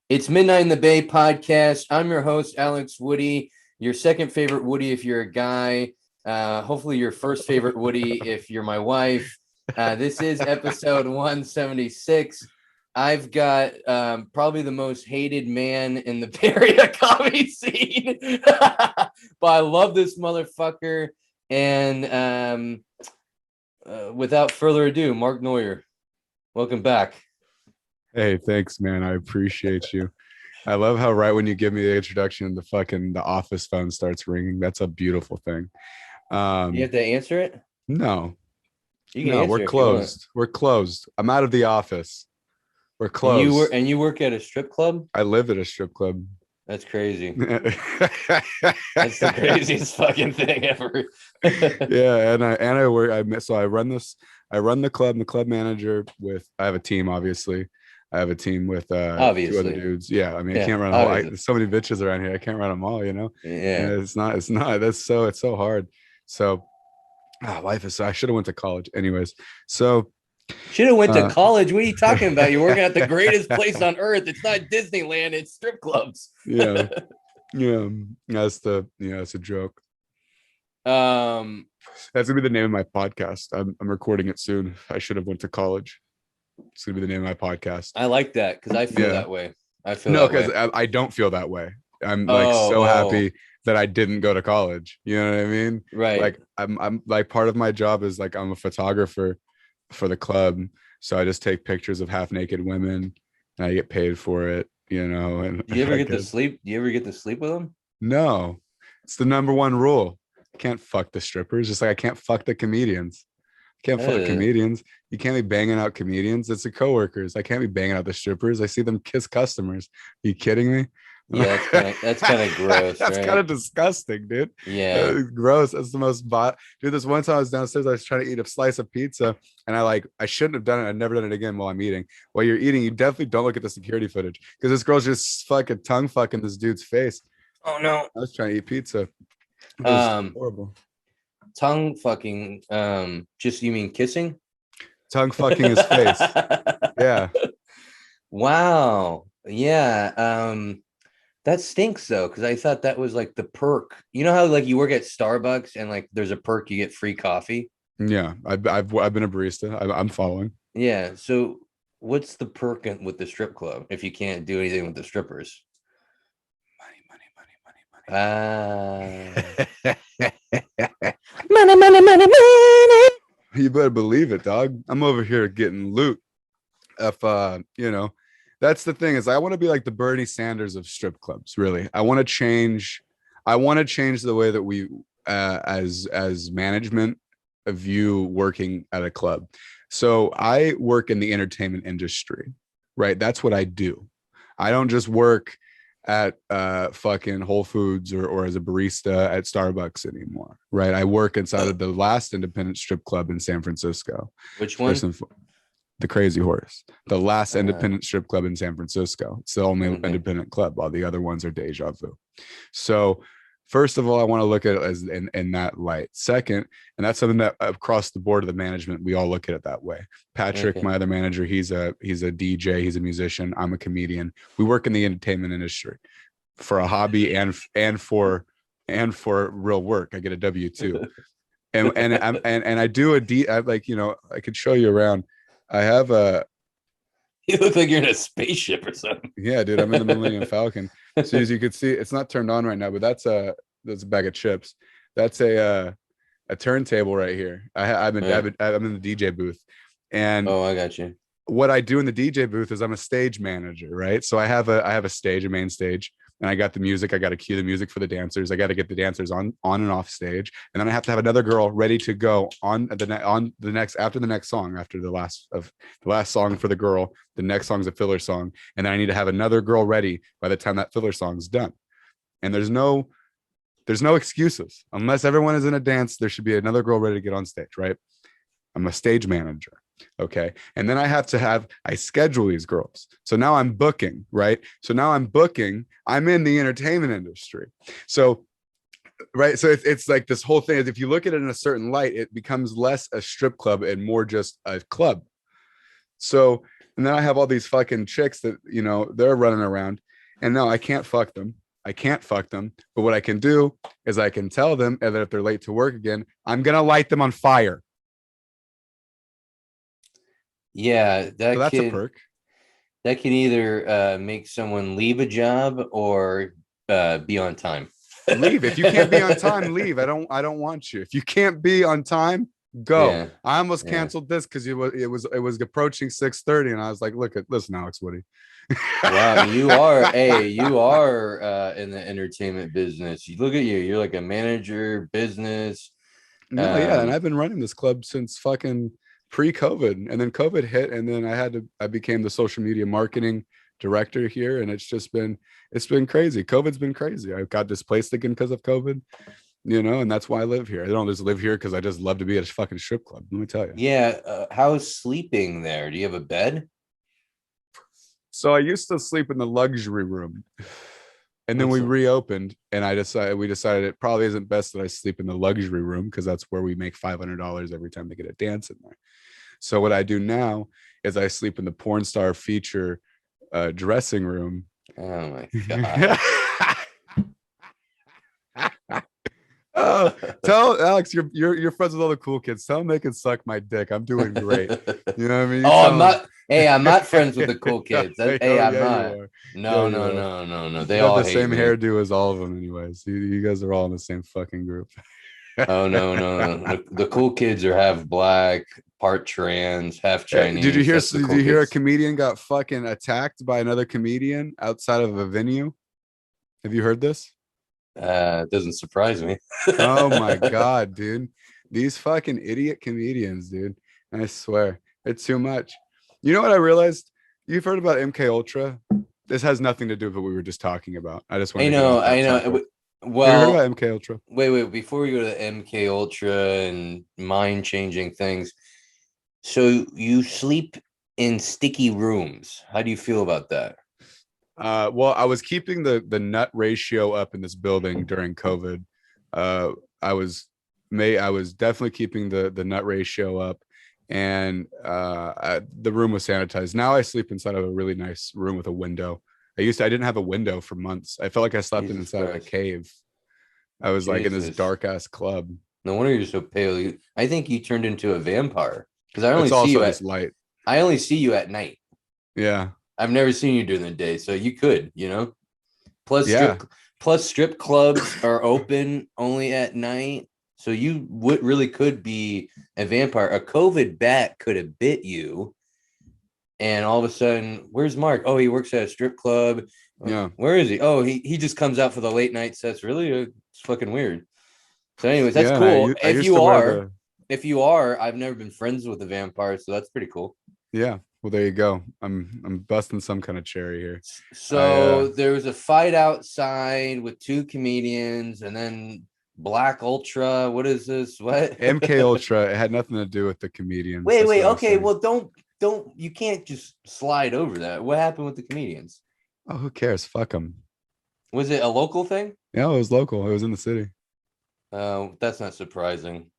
It's Midnight in the Bay podcast. I'm your host, Alex Woody, your second favorite Woody if you're a guy. Hopefully, your first favorite Woody if you're my wife. This is episode 176. I've got probably the most hated man in the Bay Area comedy scene, but I love this motherfucker. And without further ado, Mark Neuer, welcome back. Hey, thanks, man. I appreciate you. I love how right when you give me the introduction, the office phone starts ringing. That's a beautiful thing. You have to answer it. No, You can no, answer we're if you want. closed. We're closed. I'm out of the office. We're And closed. you work at a strip club? I live at a strip club. That's crazy. Yeah, That's the craziest fucking thing ever. and I work. I run this. I run the club. I'm the club manager with. I have a team, obviously. I have a team with two other Obviously. dudes. Yeah, I mean, I Yeah, can't run a whole. obviously. There's so many bitches around here. I can't run them all. Yeah. And it's not. It's not. It's so hard. So, life is. I should have went to college, anyways. So, Should have went to uh, college. What are you talking about? You're working at the greatest place on earth. It's not Disneyland, it's strip clubs. yeah, yeah. That's a joke. um, That's gonna be the name of my podcast. I'm recording it soon. I should have went to college. It's gonna be the name of my podcast. I like that because I feel Yeah. that way. I feel No, that because way. I don't feel that way. I'm like so Oh, happy that I didn't go to college. You know what I mean? right. Like I'm like part of my job is like I'm a photographer for the club. So I just take pictures of half naked women and I get paid for it, and Do you ever I get to guess sleep? Do you ever get to sleep with them? no. It's the number one rule. I can't fuck the strippers, just like I can't fuck the comedians. Can't fuck comedians. You can't be banging out comedians. It's the coworkers. I can't be banging out the strippers. I see them kiss customers. Are you kidding me? Yeah, that's kind of gross, That's kind right? of disgusting, dude. Yeah. Gross. That's the most dude. This one time I was downstairs, I was trying to eat a slice of pizza, and I shouldn't have done it. I've never done it again while I'm eating. While you're eating, you definitely don't look at the security footage because this girl's just fucking tongue fucking this dude's face. Oh no. I was trying to eat pizza. It was Um, horrible. tongue fucking. Just you mean kissing? Tongue fucking his face. Yeah. Wow. Yeah. That stinks though, because I thought that was like the perk. You know how like you work at Starbucks and like there's a perk you get free coffee? Yeah, I've been a barista. I'm following. Yeah. So what's the perk with the strip club if you can't do anything with the strippers? Ah. Money, money, money, money. You better believe it, dog. I'm over here getting loot. If that's the thing is I want to be like the Bernie Sanders of strip clubs. Really, I want to change. I want to change the way that we, as management, view working at a club. So I work in the entertainment industry, right? That's what I do. I don't just work at fucking Whole Foods or as a barista at Starbucks anymore, right? I work inside of the last independent strip club in San Francisco. Which one? The Crazy Horse, the last independent strip club in San Francisco. It's the only independent club, while the other ones are deja vu. So, first of all, I want to look at it as in that light. Second, and that's something that across the board of the management, we all look at it that way. Patrick, my other manager, he's a DJ, he's a musician. I'm a comedian. We work in the entertainment industry for a hobby and for real work. I get a W-2. and I do I could show you around. I have a. You look like you're in a spaceship or something. Yeah, dude, I'm in the Millennium Falcon. So as you can see, it's not turned on right now, but that's a bag of chips. That's a turntable right here. I'm in the DJ booth, and I got you. What I do in the DJ booth is I'm a stage manager, right? So I have a stage, a main stage, and I got the music. I got to cue the music for the dancers. I got to get the dancers on and off stage, and then I have to have another girl ready to go on the next after the next song, after the last song for the girl. The next song's a filler song, and then I need to have another girl ready by the time that filler song's done. And there's no excuses unless everyone is in a dance. There should be another girl ready to get on stage, right? I'm a stage manager. Okay. And then I schedule these girls. So now I'm booking, right? So now I'm in the entertainment industry. So, right. So it's like this whole thing is if you look at it in a certain light, it becomes less a strip club and more just a club. So And then I have all these fucking chicks that, you know, they're running around. And no, I can't fuck them. I can't fuck them. But what I can do is I can tell them that if they're late to work again, I'm going to light them on fire. Yeah, So that's a perk. that can either make someone leave a job or be on time. Leave. If you can't be on time, leave. I don't want you. If you can't be on time, go. Yeah, I almost yeah. canceled this because it was approaching 6:30, and I was like, listen, Alex Woody. Wow, you are in the entertainment business. You look at you, you're like a manager, business. No, yeah, and I've been running this club since fucking pre-COVID, and then COVID hit, and then I became the social media marketing director here, and it's been crazy. COVID's been crazy. I got displaced again because of COVID, you know, and that's why I live here. I don't just live here because I just love to be at a fucking strip club. Let me tell you. Yeah, how's sleeping there? Do you have a bed? So I used to sleep in the luxury room. And then What's we reopened, and we decided it probably isn't best that I sleep in the luxury room because that's where we make $500 every time they get a dance in there. So what I do now is I sleep in the porn star feature dressing room. Oh my god. Oh, tell Alex you're friends with all the cool kids. Tell them they can suck my dick. I'm doing great. You know what I mean? Oh, I'm not. Hey, I'm not friends with the cool kids. Hey, I'm yeah, not. No, yeah, no, no, no, no. They you have all the hate same me. hairdo as all of them, anyways. You guys are all in the same fucking group. Oh no, no, no. The cool kids are half black, part trans, half Chinese. Did you hear? That's the Did cool you hear a kids. comedian got fucking attacked by another comedian outside of a venue? Have you heard this? It doesn't surprise me. Oh my god, dude! These fucking idiot comedians, dude. I swear, it's too much. You know what I realized? You've heard about MK Ultra. This has nothing to do with what we were just talking about. I just wanted to get off that I know. topic. Have you heard Well, about MK Ultra? wait. Before we go to MK Ultra and mind-changing things, so you sleep in sticky rooms. How do you feel about that? Well, I was keeping the nut ratio up in this building during COVID. Uh, I was definitely keeping the nut ratio up, and the room was sanitized. Now I sleep inside of a really nice room with a window. I didn't have a window for months. I felt like I slept Jesus inside of a Christ. cave. I was like in this Jesus. dark ass club. No wonder you're so pale. I think you turned into a vampire because It's also this light. I only see you at night. Yeah. I've never seen you during the day, so you could, you know. Plus Yeah. strip clubs are open only at night, so you would really could be a vampire. A COVID bat could have bit you, and all of a sudden, where's Mark? Oh, he works at a strip club. Yeah. Where is he? Oh, he just comes out for the late night sets. Really, it's fucking weird. So, anyways, that's Yeah. And cool. I used to wear the. If you are, I've never been friends with a vampire, so that's pretty cool. Yeah. Well, there you go. I'm busting some kind of cherry here. So there was a fight outside with two comedians, and then Black Ultra. What is this? What? MK Ultra. It had nothing to do with the comedians. Wait. That's what I'm Okay. saying. Well, don't. You can't just slide over that. What happened with the comedians? Oh, who cares? Fuck them. Was it a local thing? Yeah, it was local. It was in the city. That's not surprising.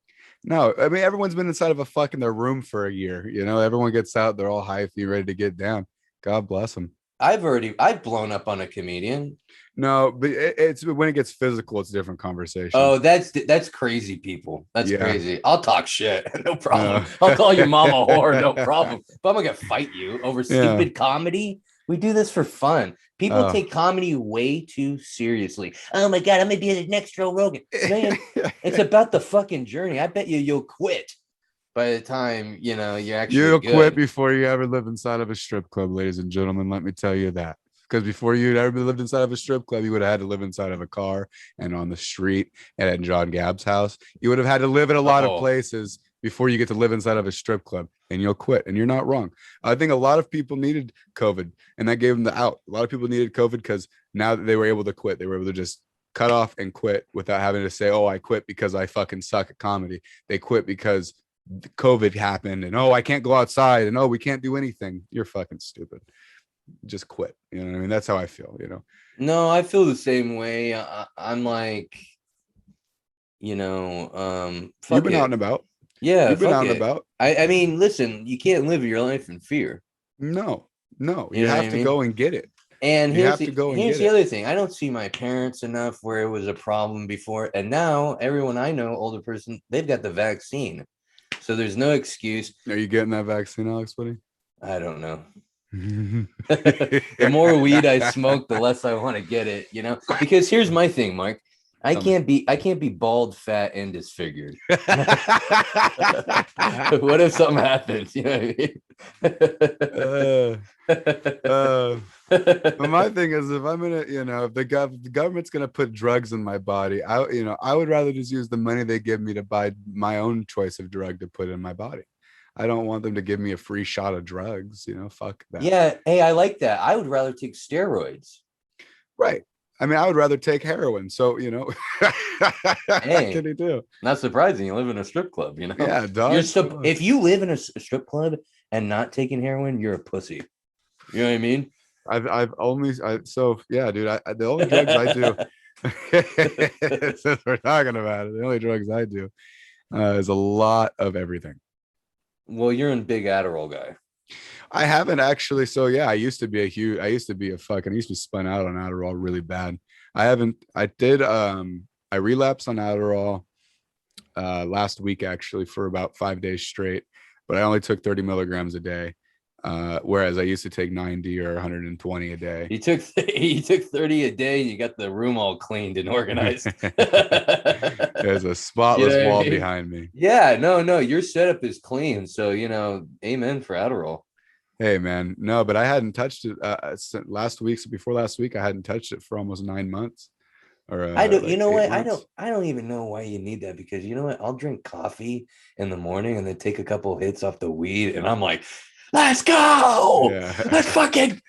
No, I mean everyone's been inside of a fucking their room for a year. You know, everyone gets out, they're all hyphy, ready to get down. God bless them. I've blown up on a comedian. No, but it's when it gets physical, it's a different conversation. Oh, that's crazy, people. That's Yeah. crazy. I'll talk shit, no problem. I'll call your mom a whore, no problem. But I'm not gonna fight you over stupid comedy. We do this for fun. People take comedy way too seriously. Oh my god, I'm gonna be the next Joe Rogan. Man, it's about the fucking journey. I bet you'll quit by the time you actually You'll good. quit before you ever live inside of a strip club, ladies and gentlemen. Let me tell you that. Because before you'd ever lived inside of a strip club, you would have had to live inside of a car and on the street and at John Gabb's house. You would have had to live in a lot of places before you get to live inside of a strip club, and you'll quit. And you're not wrong. I think a lot of people needed COVID, and that gave them the out. A lot of people needed COVID because now that they were able to quit, they were able to just cut off and quit without having to say, oh, I quit because I fucking suck at comedy. They quit because COVID happened, and oh, I can't go outside, and oh, we can't do anything. You're fucking stupid. Just quit. You know what I mean? That's how I feel, you know. No, I feel the same way. I'm like, you've been out and about. Yeah, you've been out and about. I mean, listen, you can't live your life in fear. No, no, You you know what have I to mean? go and get it. And You have to go and here's get the it. other thing. I don't see my parents enough where it was a problem before. And now everyone I know, older person, they've got the vaccine. So there's no excuse. Are you getting that vaccine, Alex, buddy? I don't know. The more weed I smoke, the less I want to get it, you know? Because here's my thing, Mike. I can't be bald, fat, and disfigured. What if something happens? You know what I mean? But my thing is, if I'm gonna, if the government's gonna put drugs in my body, I would rather just use the money they give me to buy my own choice of drug to put in my body. I don't want them to give me a free shot of drugs. Fuck that. Yeah, hey, I like that. I would rather take steroids. Right. I mean, I would rather take heroin. So, what Hey, can you do? not surprising. You live in a strip club, you know? Yeah, dog. If you live in a strip club and not taking heroin, you're a pussy. You know what I mean? So yeah, dude. The only drugs I do, since we're talking about it, the only drugs I do is a lot of everything. Well, you're a big Adderall guy. I haven't actually. So yeah, I used to be spun out on Adderall really bad. I haven't. I relapsed on Adderall last week actually for about 5 days straight, but I only took 30 milligrams a day. Whereas I used to take 90 or 120 a day. You took 30 a day. You got the room all cleaned and organized. There's a spotless wall behind me. Yeah, no, your setup is clean. So, amen for Adderall. Hey, man. No, but I hadn't touched it last week. So before last week, I hadn't touched it for almost 9 months. Or I don't, like 8 months. I don't even know why you need that, because you know what? I'll drink coffee in the morning and then take a couple of hits off the weed. And I'm like, let's go. Yeah.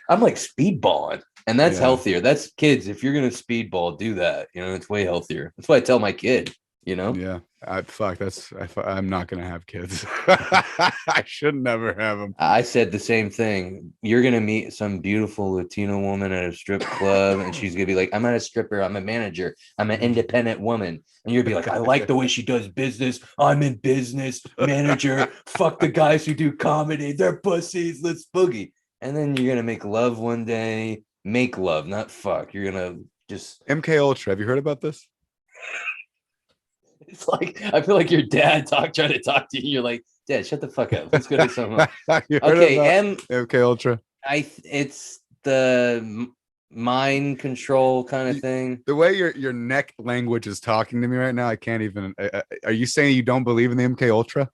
I'm like speedballing. And that's healthier. That's kids. If you're going to speedball, do that. It's way healthier. That's what I tell my kid, Yeah. I'm not going to have kids. I should never have them. I said the same thing. You're going to meet some beautiful Latino woman at a strip club, and she's going to be like, I'm not a stripper. I'm a manager. I'm an independent woman. And you'll be like, I like the way she does business. I'm in business, manager. Fuck the guys who do comedy. They're pussies. Let's boogie. And then you're going to make love one day. Make love, not fuck. You're going to just... MK Ultra. Have you heard about this? It's like, I feel like your dad trying to talk to you. You're like, Dad, shut the fuck up. Let's go to something else. Okay, MK Ultra. It's the mind control kind of thing. The way your neck language is talking to me right now, I can't even. Are you saying you don't believe in the MK Ultra?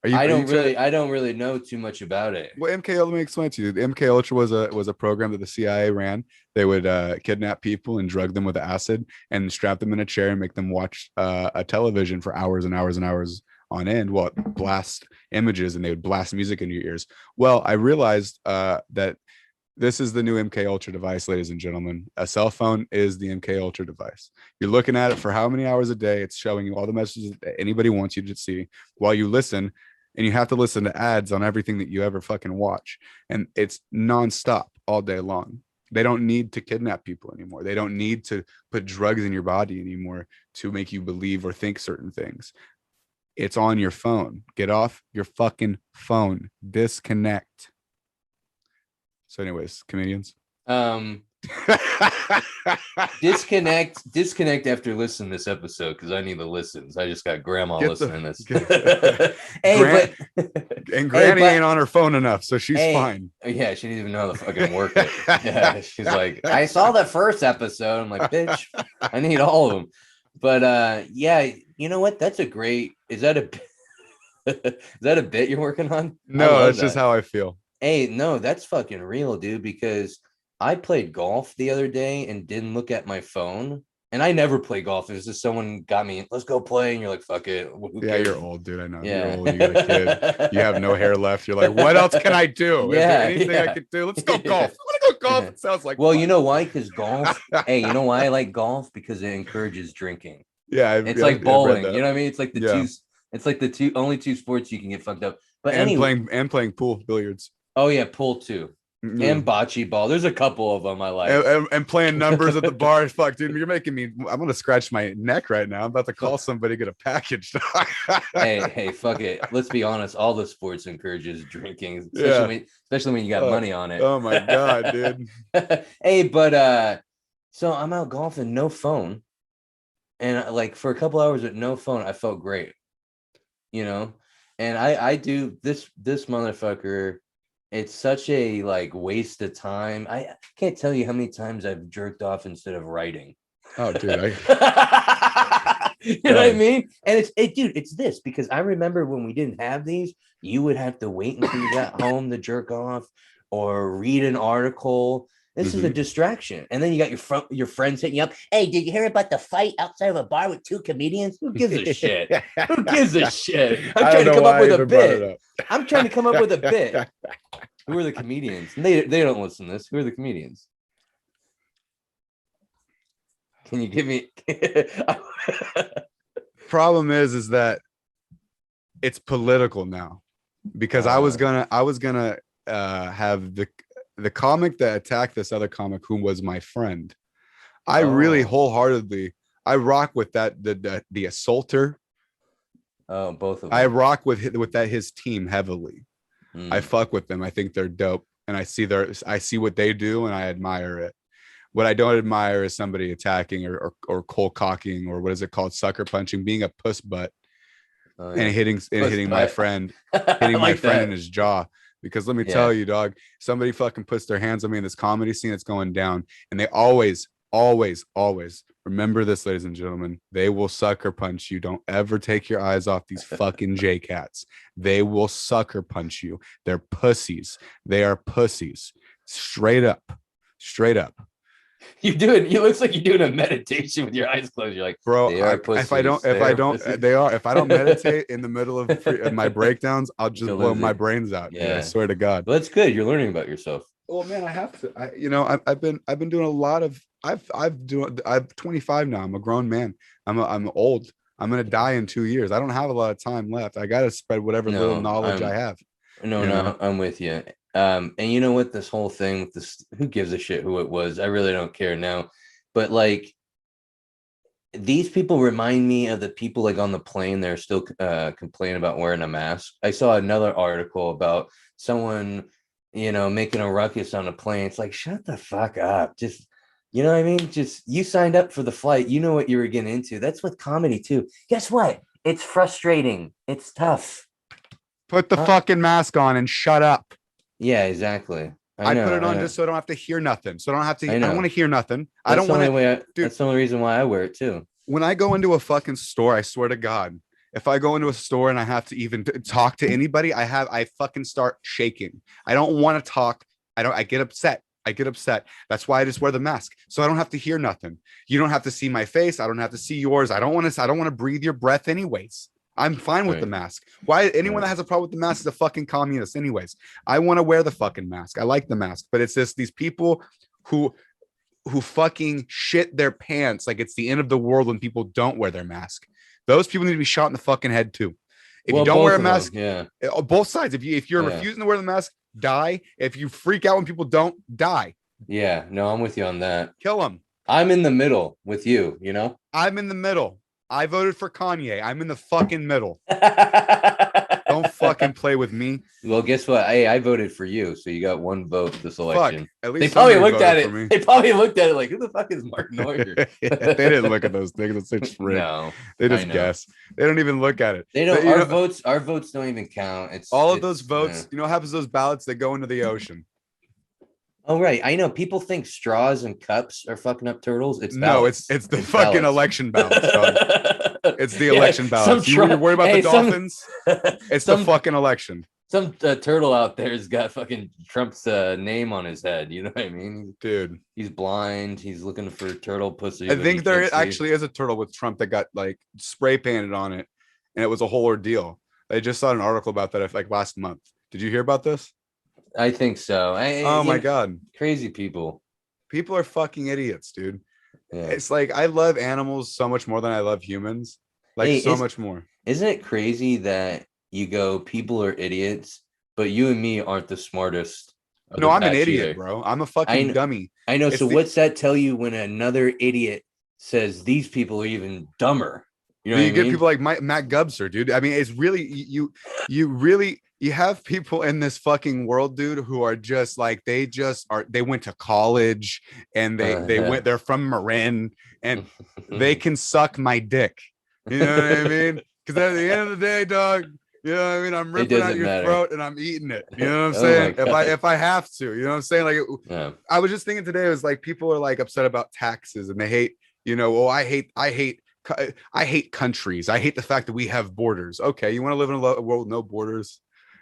I don't really know too much about it. Well, let me explain to you. The MK Ultra was a program that the CIA ran. They would kidnap people and drug them with acid and strap them in a chair and make them watch a television for hours and hours and hours on end. Well, blast images, and they would blast music into your ears. Well, I realized that this is the new MK Ultra device, ladies and gentlemen. A cell phone is the MK Ultra device. You're looking at it for how many hours a day? It's showing you all the messages that anybody wants you to see while you listen. And you have to listen to ads on everything that you ever fucking watch. And it's nonstop all day long. They don't need to kidnap people anymore. They don't need to put drugs in your body anymore to make you believe or think certain things. It's on your phone. Get off your fucking phone. Disconnect. So anyways, comedians. Disconnect after listening to this episode, because I need the listens. I just got grandma listening to this. Granny ain't on her phone enough, so she's fine. Yeah, she didn't even know how to fucking work it. Yeah, she's like, I saw the first episode. I'm like, bitch, I need all of them. But yeah, you know what? That's a great. Is that a bit you're working on? No, it's just how I feel. Hey, no, that's fucking real, dude, because I played golf the other day and didn't look at my phone. And I never play golf. It was just someone got me, let's go play. And you're like, fuck it. Yeah, you're old, dude. I know. Yeah. You're old. You got a kid. You have no hair left. You're like, what else can I do? Is there anything I could do? Let's go golf. I want to go golf. It sounds like fun. You know why? Because golf. Hey, you know why I like golf? Because it encourages drinking. Yeah. It's like bowling. You know what I mean? It's like the only two sports you can get fucked up. But anyway. Playing pool, billiards. Oh, yeah. Pool too. And bocce ball. There's a couple of them I like. And playing numbers at the bar. Fuck, dude, you're making me. I'm gonna scratch my neck right now. I'm about to call somebody, get a package. Hey, fuck it. Let's be honest. All the sports encourages drinking, especially when you got money on it. Oh my god, dude. Hey, but so I'm out golfing, no phone, and like for a couple hours with no phone, I felt great. And I do this motherfucker. It's such a like waste of time. I can't tell you how many times I've jerked off instead of writing. Oh, dude. You know what I mean? And it's this, because I remember when we didn't have these, you would have to wait until you got home to jerk off or read an article. This is a distraction. And then you got your friends hitting you up. Hey, did you hear about the fight outside of a bar with 2 comedians? Who gives a shit? Who gives a shit? I'm trying to come up with a bit. I'm trying to come up with a bit. Who are the comedians? They don't listen to this. Who are the comedians? Can you give me? Problem is that it's political now, because I was gonna have the comic that attacked this other comic who was my friend. I really wholeheartedly I rock with that the assaulter. Oh, both of them. I rock with his team heavily. I fuck with them. I think they're dope, and I see what they do, and I admire it. What I don't admire is somebody attacking or cold cocking, or what is it called, sucker punching, being a puss butt, and hitting my friend, hitting my friend in his jaw. Because let me tell you, dog, somebody fucking puts their hands on me in this comedy scene that's going down, and they always remember this, ladies and gentlemen. They will sucker punch you. Don't ever take your eyes off these fucking J-cats. They will sucker punch you. They're pussies. They are pussies. Straight up. You looks like you're doing a meditation with your eyes closed. You're like, bro, if I don't meditate in the middle of my breakdowns, I'll just blow my brains out. Yeah, dude, I swear to God. Well, that's good. You're learning about yourself. Well, man, I have to. I've been doing a lot of. I'm 25 now. I'm a grown man. I'm old. I'm gonna die in 2 years. I don't have a lot of time left. I gotta spread whatever little knowledge I have. No, I'm with you. And you know what? This whole thing with this, who gives a shit who it was? I really don't care now. But like, these people remind me of the people like on the plane. They're still complaining about wearing a mask. I saw another article about someone, making a ruckus on a plane. It's like, shut the fuck up. Just, you know what I mean? Just, you signed up for the flight. You know what you were getting into. That's with comedy too. Guess what? It's frustrating. It's tough. Put the fucking mask on and shut up. Yeah, exactly. I put it on just so I don't have to hear nothing. So I don't have to. I don't want to hear nothing. I don't want to. That's the only reason why I wear it too. When I go into a fucking store, I swear to God, if I go into a store and I have to even talk to anybody, I fucking start shaking. I don't want to talk. I get upset. That's why I just wear the mask, so I don't have to hear nothing. You don't have to see my face. I don't have to see yours. I don't want to breathe your breath anyways. I'm fine with the mask. Why anyone that has a problem with the mask is a fucking communist anyways. I want to wear the fucking mask. I like the mask, but it's just these people who fucking shit their pants like it's the end of the world when people don't wear their mask. Those people need to be shot in the fucking head too. If you don't wear a mask, both sides. If you're refusing to wear the mask, die. If you freak out when people don't, die. Yeah, no, I'm with you on that. Kill them. I'm in the middle with you, I'm in the middle. I voted for Kanye. I'm in the fucking middle. Don't fucking play with me. Well, guess what? Hey, I voted for you, so you got one vote this election. Fuck, at least they probably looked at it. They probably looked at it like, who the fuck is Mark Neuer? They didn't look at those things. No, they just guess. They don't even look at it. They don't. Our votes don't even count. It's all of those votes. You know what happens to those ballots? They go into the ocean. Oh, right. I know people think straws and cups are fucking up turtles. It's ballots. No, it's the fucking ballots. Election ballots, dog. It's the election ballots. You're worried about the dolphins? It's the fucking election. Some turtle out there's got fucking Trump's name on his head. You know what I mean? Dude. He's blind. He's looking for turtle pussy. I think there actually is a turtle with Trump that got like spray painted on it. And it was a whole ordeal. I just saw an article about that like last month. Did you hear about this? I think so. Oh my God. Crazy people. People are fucking idiots, dude. Yeah. It's like I love animals so much more than I love humans. Like so much more. Isn't it crazy that you go, people are idiots, but you and me aren't the smartest of No, the I'm an batch idiot, either. bro. I'm a fucking dummy. I know. It's So what's that tell you when another idiot says these people are even dumber? You know what you I get mean? people like Matt Gubser, dude. I mean, it's really you really you have people in this fucking world, dude, who are just like they went to college and they're from Marin and they can suck my dick. You know what I mean? Because at the end of the day, dog, you know what I mean? I'm It ripping out doesn't your matter. throat and I'm eating it. You know what I'm Oh my saying? God. If I have to, you know what I'm saying? Like Yeah. I was just thinking today, it was like people are like upset about taxes and they hate, you know, oh, I hate countries. I hate the fact that we have borders. Okay, you want to live in a world with no borders?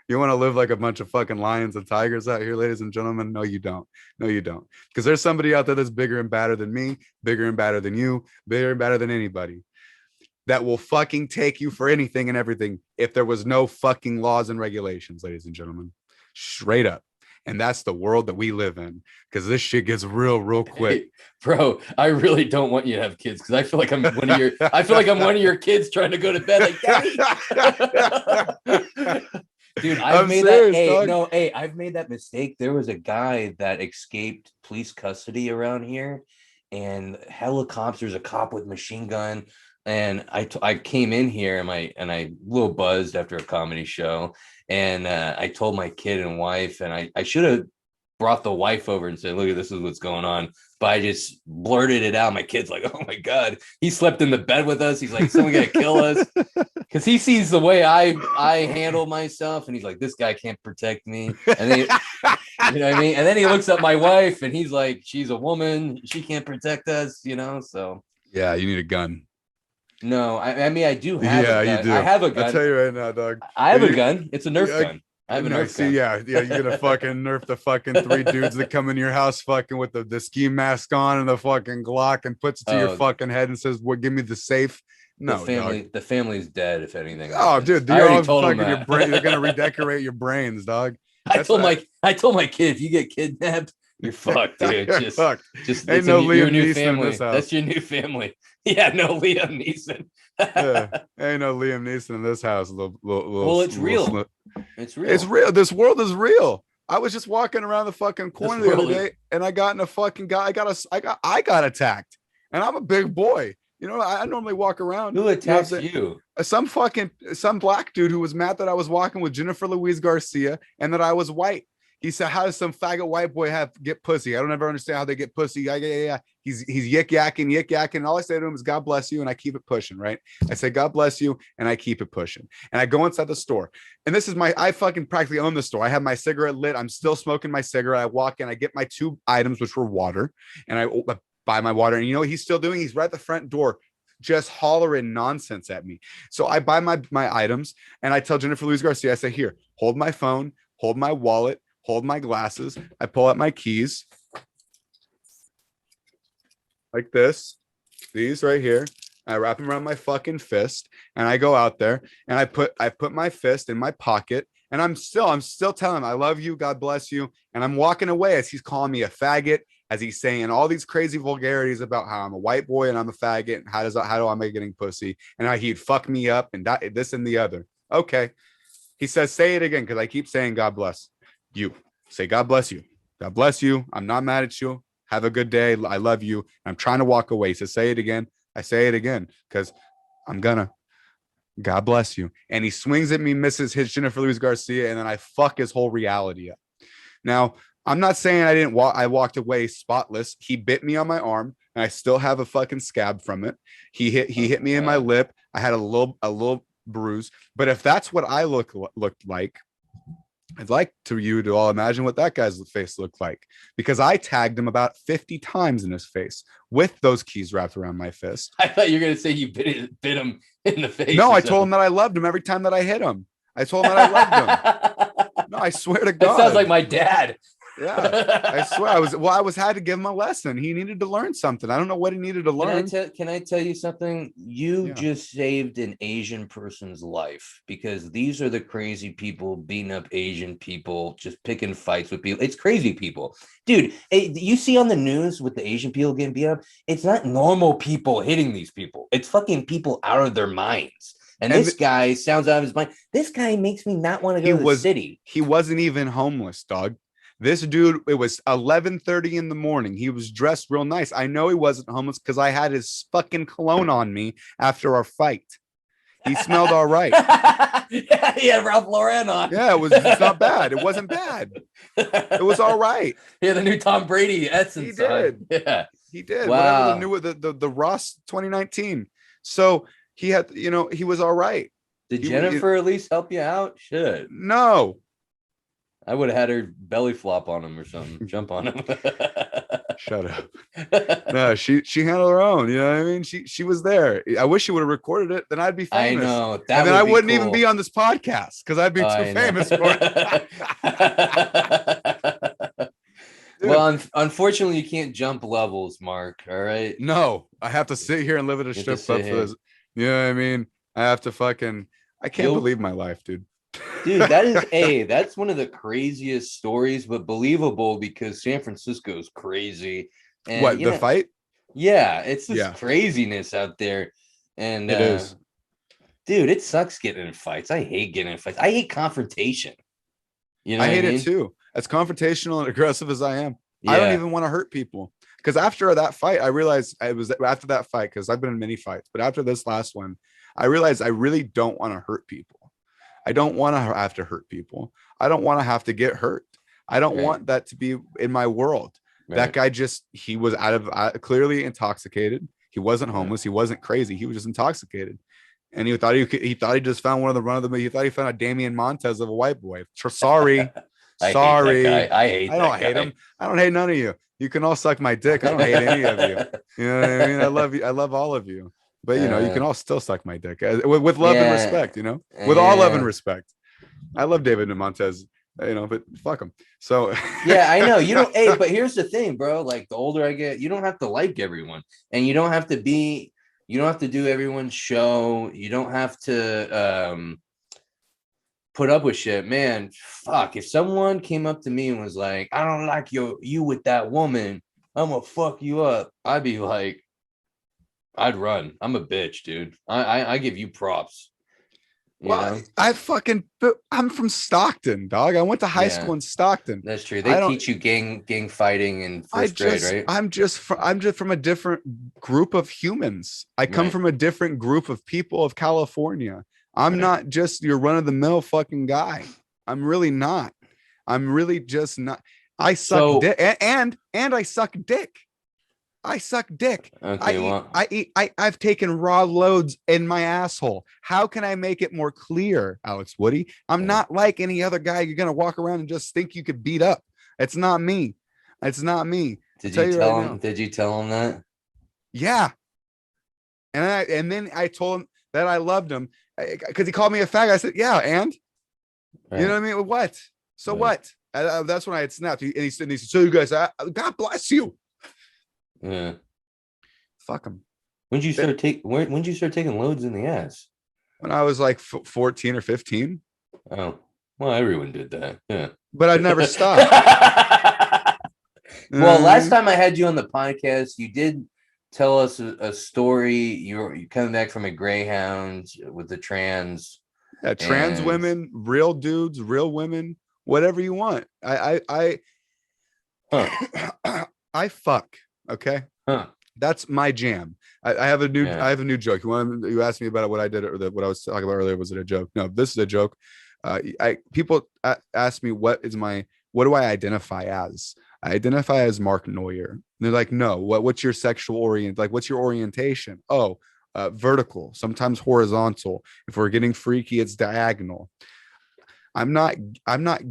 You want to live like a bunch of fucking lions and tigers out here, ladies and gentlemen? No, you don't. No, you don't. Because there's somebody out there that's bigger and badder than me, bigger and badder than you, bigger and badder than anybody that will fucking take you for anything and everything if there was no fucking laws and regulations, ladies and gentlemen. Straight up. And that's the world that we live in because this shit gets real quick. Hey, bro, I really don't want you to have kids because I feel like I'm one of your kids trying to go to bed like, Daddy. Dude, I've made serious, that. Hey, dog. no, hey, I've made that mistake. There was a guy that escaped police custody around here, and helicopters, a cop with machine gun. And I came in here and I a little buzzed after a comedy show, and I told my kid and wife, and I should have brought the wife over and said, look, this is what's going on. But I just blurted it out. My kid's like, oh my God, he slept in the bed with us. He's like, someone gonna kill us. Because he sees the way I handle myself, and he's like, this guy can't protect me. And then, you know what I mean? And then he looks at my wife and he's like, she's a woman, she can't protect us, you know? So yeah, you need a gun. no, I mean, I do have Yeah, a you gun. do. I have a I'll gun. tell you right now, dog. I have a gun. It's a Nerf gun. I have a No, Nerf see, gun. yeah, you're gonna fucking nerf the fucking three dudes that come in your house fucking with the ski mask on and the fucking Glock and puts it to your fucking head and says, "What? Give me the safe." No, dog. The family's dead if anything Oh, happens. dude, I you're already all told him fucking your that. brain. They're gonna redecorate your brains, dog. I told my kid, if you get kidnapped, you're fucked, dude. You're fucked. Just Ain't no your Liam new Neeson family. in this house. That's your new family. Yeah, no Liam Neeson. Yeah, ain't no Liam Neeson in this house. Well, it's real. It's real. It's real. This world is real. I was just walking around the fucking corner the other day, and I got in a fucking guy. I got attacked, and I'm a big boy. You know, I normally walk around. Who attacked you? Some black dude who was mad that I was walking with Jennifer Louise Garcia and that I was white. He said, "How does some faggot white boy get pussy? I don't ever understand how they get pussy." Yeah. He's yik yakking. And all I say to him is, "God bless you," and I keep it pushing. Right? I say, "God bless you," and I keep it pushing. And I go inside the store, and this is I fucking practically own the store. I have my cigarette lit. I'm still smoking my cigarette. I walk in. I get my two items, which were water, and I buy my water. And you know what he's still doing? He's right at the front door, just hollering nonsense at me. So I buy my items, and I tell Jennifer Louise Garcia, I say, "Here, hold my phone, hold my wallet, hold my glasses." I pull out my keys like this, these right here. I wrap them around my fucking fist, and I go out there, and I put my fist in my pocket, and I'm still telling him, "I love you, God bless you," and I'm walking away as he's calling me a faggot, as he's saying all these crazy vulgarities about how I'm a white boy and I'm a faggot, and how do I make getting pussy, and how he'd fuck me up and this and the other. Okay, he says, "Say it again," because I keep saying God bless you. Say God bless you. God bless you. I'm not mad at you. Have a good day. I love you. I'm trying to walk away. So say it again. I say it again because I'm gonna. God bless you. And he swings at me, misses, hits Jennifer Louise Garcia, and then I fuck his whole reality up. Now, I'm not saying I didn't walk. I walked away spotless. He bit me on my arm, and I still have a fucking scab from it. He hit me in my lip. I had a little bruise. But if that's what I looked like, I'd like you to all imagine what that guy's face looked like, because I tagged him about 50 times in his face with those keys wrapped around my fist. I thought you were going to say you bit him in the face. No, I told him that I loved him every time that I hit him. I told him that I loved him. No, I swear to God. That sounds like my dad. Yeah, I swear I had to give him a lesson. He needed to learn something. I don't know what he needed to learn. Can I tell you something? You just saved an Asian person's life, because these are the crazy people beating up Asian people, just picking fights with people. It's crazy people, dude. You see on the news with the Asian people getting beat up. It's not normal people hitting these people. It's fucking people out of their minds. And this guy sounds out of his mind. This guy makes me not want to go to the city. He wasn't even homeless, dog. This dude, it was 11:30 in the morning. He was dressed real nice. I know he wasn't homeless because I had his fucking cologne on me after our fight. He smelled all right. Yeah, he had Ralph Lauren on. Yeah, it's not bad. It wasn't bad. It was all right. He had the new Tom Brady essence. He did. Yeah. He did. Wow. Whatever the Ross 2019. So he had, he was all right. Did Jennifer at least help you out? Shit. No. I would have had her belly flop on him or something. Jump on him. Shut up. No, she handled her own. You know what I mean? She was there. I wish she would have recorded it. Then I'd be famous. I know. And then I wouldn't even be on this podcast because I'd be too famous for it. Well, unfortunately, you can't jump levels, Mark. All right. No, I have to sit here and live at a strip club for this. You know what I mean? I have to I can't believe my life, dude. Dude, that's one of the craziest stories, but believable because San Francisco is crazy. And, what, the fight? Yeah, it's just craziness out there. And it is. Dude, it sucks getting in fights. I hate getting in fights. I hate confrontation. You know, I hate it too. As confrontational and aggressive as I am, I don't even want to hurt people. Because after that fight, I realized because I've been in many fights, but after this last one, I realized I really don't want to hurt people. I don't want to have to hurt people. I don't want to have to get hurt. I don't want that to be in my world. Right. That guy he was clearly intoxicated. He wasn't homeless. He wasn't crazy. He was just intoxicated. And he thought he just found one of the run-of-the-mill. He thought he found a Damian Montez of a white boy. Sorry. Sorry. I don't hate him. I don't hate none of you. You can all suck my dick. I don't hate any of you. You know what I mean? I love you. I love all of you. But, you can all still suck my dick with love and respect, with all love and respect. I love David and Montez, but fuck him. So, yeah, I know you don't. Hey, but here's the thing, bro. Like the older I get, you don't have to like everyone, and you don't have to do everyone's show. You don't have to put up with shit, man. Fuck. If someone came up to me and was like, I don't like you with that woman, I'm gonna fuck you up. I'd be like, I'd run. I'm a bitch, dude. I give you props. Well, I'm from Stockton, dog. I went to high school in Stockton. That's true. They teach you gang fighting in first grade, right? I'm just from a different group of humans. I come from a different group of people of California. I'm not just your run-of-the-mill fucking guy. I'm really not. I'm really just not. I suck dick, and I suck dick. I suck dick. Okay, I've taken raw loads in my asshole. How can I make it more clear, Alex Woody? I'm not like any other guy you're gonna walk around and just think you could beat up. It's not me. It's not me. Did you tell him? Did you tell him that? Yeah. And then I told him that I loved him because he called me a fag. I said, yeah, and you know what I mean? What? So what? That's when I had snapped. And he said, so you guys, God bless you. Yeah. Fuck him. When did you start taking loads in the ass? When I was like 14 or 15. Oh, well, everyone did that. Yeah. But I'd never stopped. Well, last time I had you on the podcast, you did tell us a story. You're coming back from a Greyhound with the trans. Yeah, trans women, real dudes, real women, whatever you want. I fuck. Okay. Huh. That's my jam. I have a new joke. You asked me about what I did or what I was talking about earlier. Was it a joke? No, this is a joke. People ask me what do I identify as? I identify as Mark Neuer. And they're like, no, what's your sexual what's your orientation? Oh, vertical, sometimes horizontal. If we're getting freaky, it's diagonal. I'm not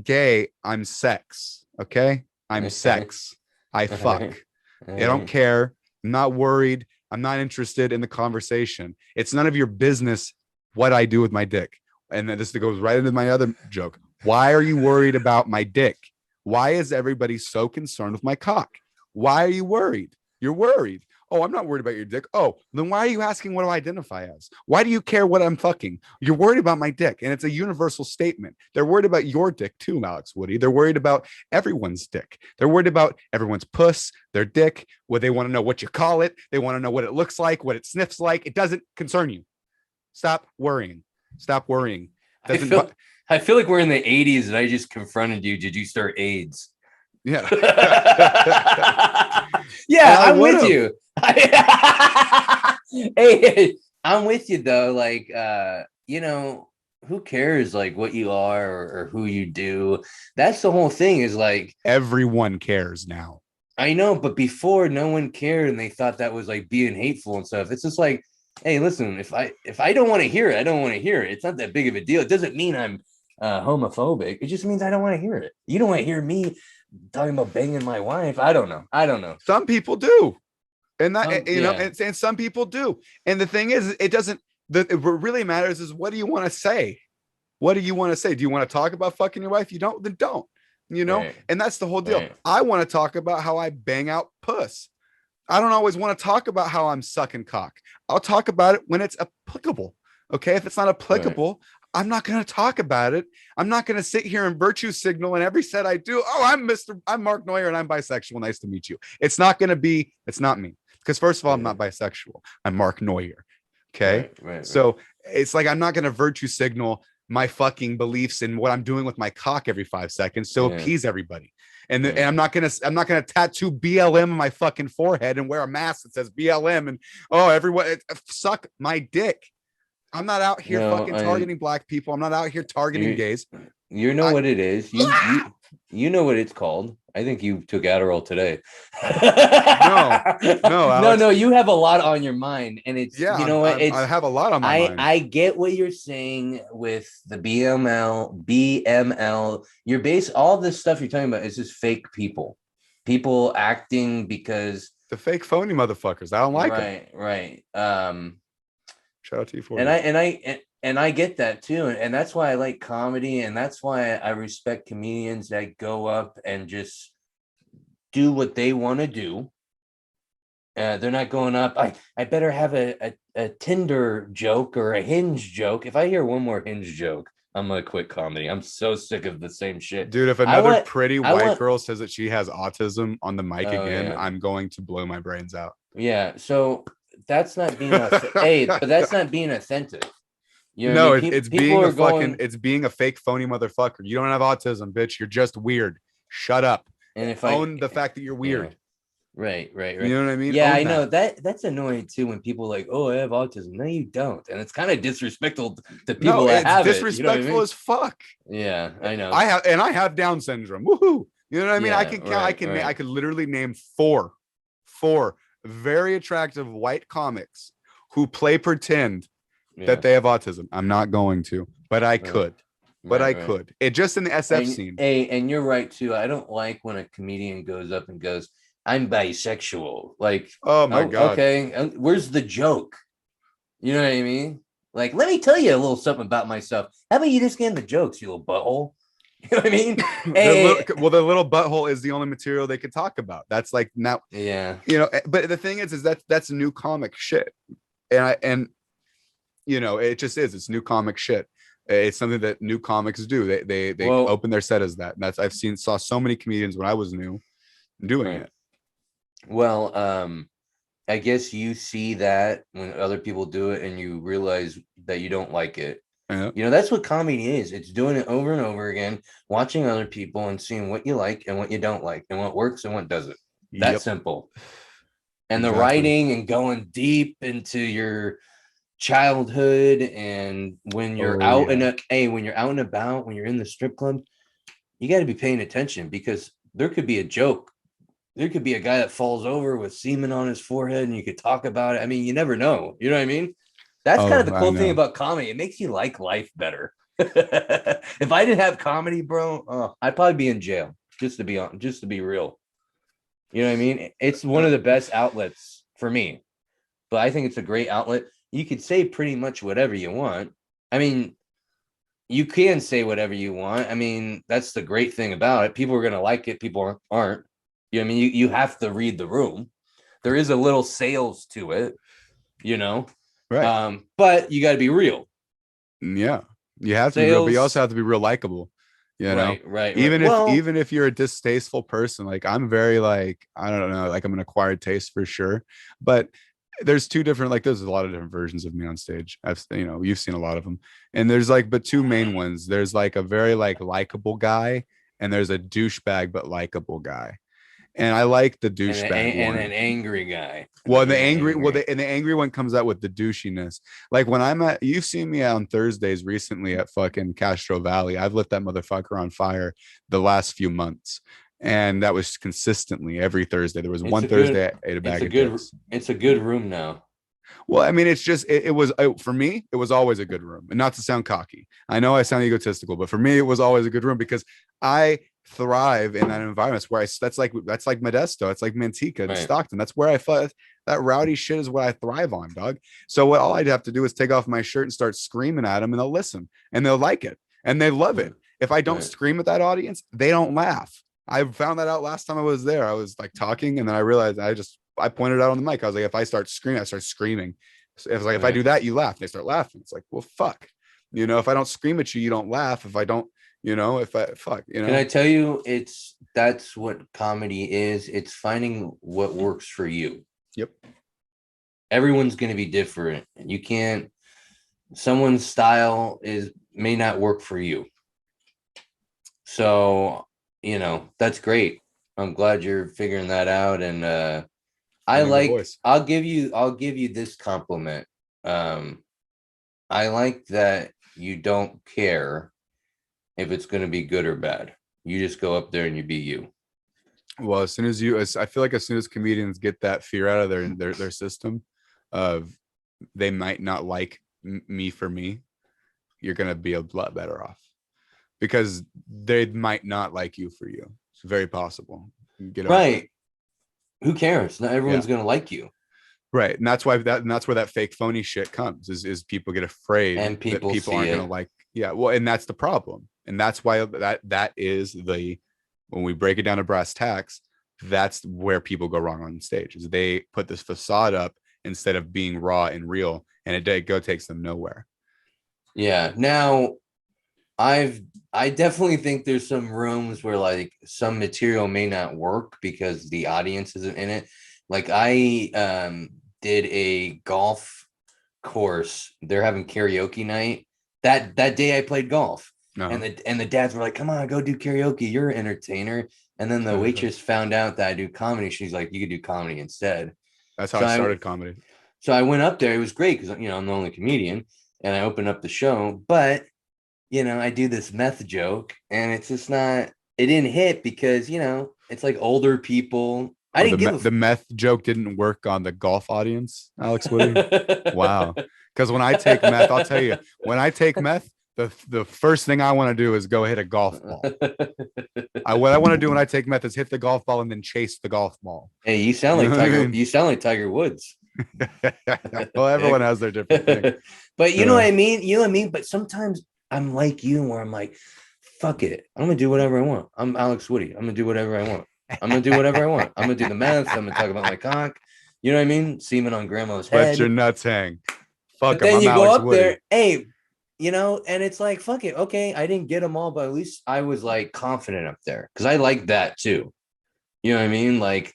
gay. I'm sex. Okay. I'm sex. I fuck. I don't care. I'm not worried. I'm not interested in the conversation. It's none of your business what I do with my dick. And then this goes right into my other joke. Why are you worried about my dick? Why is everybody so concerned with my cock? Why are you worried? You're worried. Oh, I'm not worried about your dick. Oh, then why are you asking what do I identify as? Why do you care what I'm fucking? You're worried about my dick. And it's a universal statement. They're worried about your dick too, Alex Woody. They're worried about everyone's dick. They're worried about everyone's puss, their dick, what they want to know what you call it. They want to know what it looks like, what it sniffs like. It doesn't concern you. Stop worrying. Stop worrying. I feel like we're in the 80s and I just confronted you. Did you start AIDS? Yeah. Yeah, I'm with you. Hey, I'm with you though. Like, who cares like what you are or who you do? That's the whole thing is like Everyone cares now. I know, but before no one cared and they thought that was like being hateful and stuff. It's just like, hey, listen, if I don't want to hear it, I don't want to hear it. It's not that big of a deal. It doesn't mean I'm homophobic. It just means I don't want to hear it. You don't want to hear me talking about banging my wife. I don't know. Some people do. And that, Yeah. and some people do. And the thing is, it doesn't, what really matters is what do you want to say? What do you want to say? Do you want to talk about fucking your wife? You don't, then don't, Right. And that's the whole deal. Right. I want to talk about how I bang out puss. I don't always want to talk about how I'm sucking cock. I'll talk about it when it's applicable. Okay. If it's not applicable, I'm not going to talk about it. I'm not going to sit here and virtue signal in every set I do. Oh, I'm Mark Neuer and I'm bisexual. Nice to meet you. It's not me. Because first of all, I'm not bisexual. I'm Mark Neuer. Okay. Right. So it's like, I'm not going to virtue signal my fucking beliefs and what I'm doing with my cock every 5 seconds to appease everybody. And I'm not gonna tattoo BLM on my fucking forehead and wear a mask that says BLM and everyone suck my dick. I'm not out here targeting black people. I'm not out here targeting gays. You know what it is. You know what it's called. I think you took Adderall today. No. You have a lot on your mind, and it's I have a lot on my mind. I get what you're saying with the BML. All this stuff you're talking about is just fake people acting because the fake phony motherfuckers. I don't like them. Right. Shout out to you for and I get that too, and that's why I like comedy, and that's why I respect comedians that go up and just do what they want to do. They're not going up. I better have a Tinder joke or a Hinge joke. If I hear one more Hinge joke, I'm gonna quit comedy. I'm so sick of the same shit, dude. If another pretty white girl says that she has autism on the mic again, I'm going to blow my brains out. Yeah, so that's not being but that's not being authentic. It's being a fake phony motherfucker. You don't have autism, bitch. You're just weird. Shut up. And if own the fact that you're weird. Right. You know what I mean? Yeah, I know that's annoying too when people are like, oh, I have autism. No, you don't. And it's kind of disrespectful to people that have it. It's disrespectful as fuck. Yeah, I know. I have Down syndrome. Woohoo. You know what I mean? I can count. I could literally name four very attractive white comics who play pretend that they have autism. I'm not going to, but I could. I could. It just in the SF scene. And you're right too. I don't like when a comedian goes up and goes, I'm bisexual. Like, oh my God. Okay, where's the joke? You know what I mean? Like, let me tell you a little something about myself. How about you just get in the jokes, you little butthole? You know what I mean? The little butthole is the only material they could talk about. That's like now. Yeah. But the thing is that's new comic shit. And it just is. It's new comic shit. It's something that new comics do. They open their set as that. And I've saw so many comedians when I was new doing it. Well, I guess you see that when other people do it and you realize that you don't like it. Yeah. That's what comedy is. It's doing it over and over again, watching other people and seeing what you like and what you don't like and what works and what doesn't. That's simple. And the writing and going deep into your childhood, and when you're when you're out and about, when you're in the strip club, you got to be paying attention because there could be a joke. There could be a guy that falls over with semen on his forehead and you could talk about it. I mean, you never know. You know what I mean? That's kind of the cool thing about comedy. It makes you like life better. If I didn't have comedy, bro, I'd probably be in jail just to be real. You know what I mean? It's one of the best outlets for me, but I think it's a great outlet. You could say pretty much whatever you want. I mean, you can say whatever you want. I mean, that's the great thing about it. People are going to like it. People aren't. You know what I mean? You have to read the room. There is a little sales to it, Right. But you got to be real. Yeah. You have to be real, but you also have to be real likable. Right. Even if you're a distasteful person, like I'm very I don't know, like I'm an acquired taste for sure. But there's two different, there's a lot of different versions of me on stage. You've seen a lot of them. And there's but two main ones. There's a very likable guy. and there's a douchebag but likable guy. And I like the douchebag and one. an angry guy. Well, the angry one comes out with the douchiness. Like when you've seen me on Thursdays recently at fucking Castro Valley. I've lit that motherfucker on fire the last few months. And that was consistently every Thursday. There was one Thursday I ate a bag of chips. It's a good room now. Well, I mean, it's just for me, it was always a good room. And not to sound cocky, I know I sound egotistical, but for me, it was always a good room because I thrive in that environment where that's like Modesto, it's like Manteca and Stockton. That's where that rowdy shit is what I thrive on, dog. So all I'd have to do is take off my shirt and start screaming at them, and they'll listen and they'll like it and they love it. If I don't scream at that audience, they don't laugh. I found that out last time I was there. I was like talking, and then I realized I pointed out on the mic. I was like, if I start screaming, I start screaming. So it was like, if I do that, you laugh. They start laughing. It's like, well, fuck. If I don't scream at you, you don't laugh. If I don't, fuck. Can I tell you, that's what comedy is. It's finding what works for you. Yep. Everyone's going to be different. Someone's style may not work for you. So, that's great. I'm glad you're figuring that out. And, I'll give you this compliment. I like that you don't care if it's going to be good or bad. You just go up there and you be you. Well, I feel like as soon as comedians get that fear out of their system of they might not like me for me, you're going to be a lot better off because they might not like you for you. It's very possible. Get right. Who cares? Not everyone's going to like you. Right. And that's where that fake phony shit comes is people get afraid and people that people aren't going to like. Yeah. Well, and that's the problem. And that's why that is when we break it down to brass tacks, that's where people go wrong on stage is they put this facade up instead of being raw and real. And it takes them nowhere. Yeah. Now I definitely think there's some rooms where like some material may not work because the audience isn't in it. Like I did a golf course. They're having karaoke night. That day I played golf. Uh-huh. And the dads were like, come on, go do karaoke. You're an entertainer. And then the waitress found out that I do comedy. She's like, you could do comedy instead. That's how I started comedy. So I went up there. It was great because I'm the only comedian and I opened up the show. But I do this meth joke and it's just it didn't hit because, it's like older people. The meth joke didn't work on the golf audience, Alex Woody. Wow. Because when I take meth, I'll tell you, when I take meth, the first thing I want to do is go hit a golf ball. What I want to do when I take meth is hit the golf ball and then chase the golf ball. Hey, you sound like Tiger. I mean? You sound like Tiger Woods. Well, everyone has their different thing. But you know what I mean? But sometimes I'm like you where I'm like, fuck it. I'm going to do whatever I want. I'm Alex Woody. I'm going to do whatever I want. I'm going to do whatever I want. I'm going to do the meth. I'm going to talk about my cock. You know what I mean? Semen on grandma's head. Let your nuts hang. Fuck them. Then you Alex go up Woody. there. Hey, and it's like, fuck it. Okay. I didn't get them all, but at least I was like confident up there. Cause I like that too. You know what I mean? Like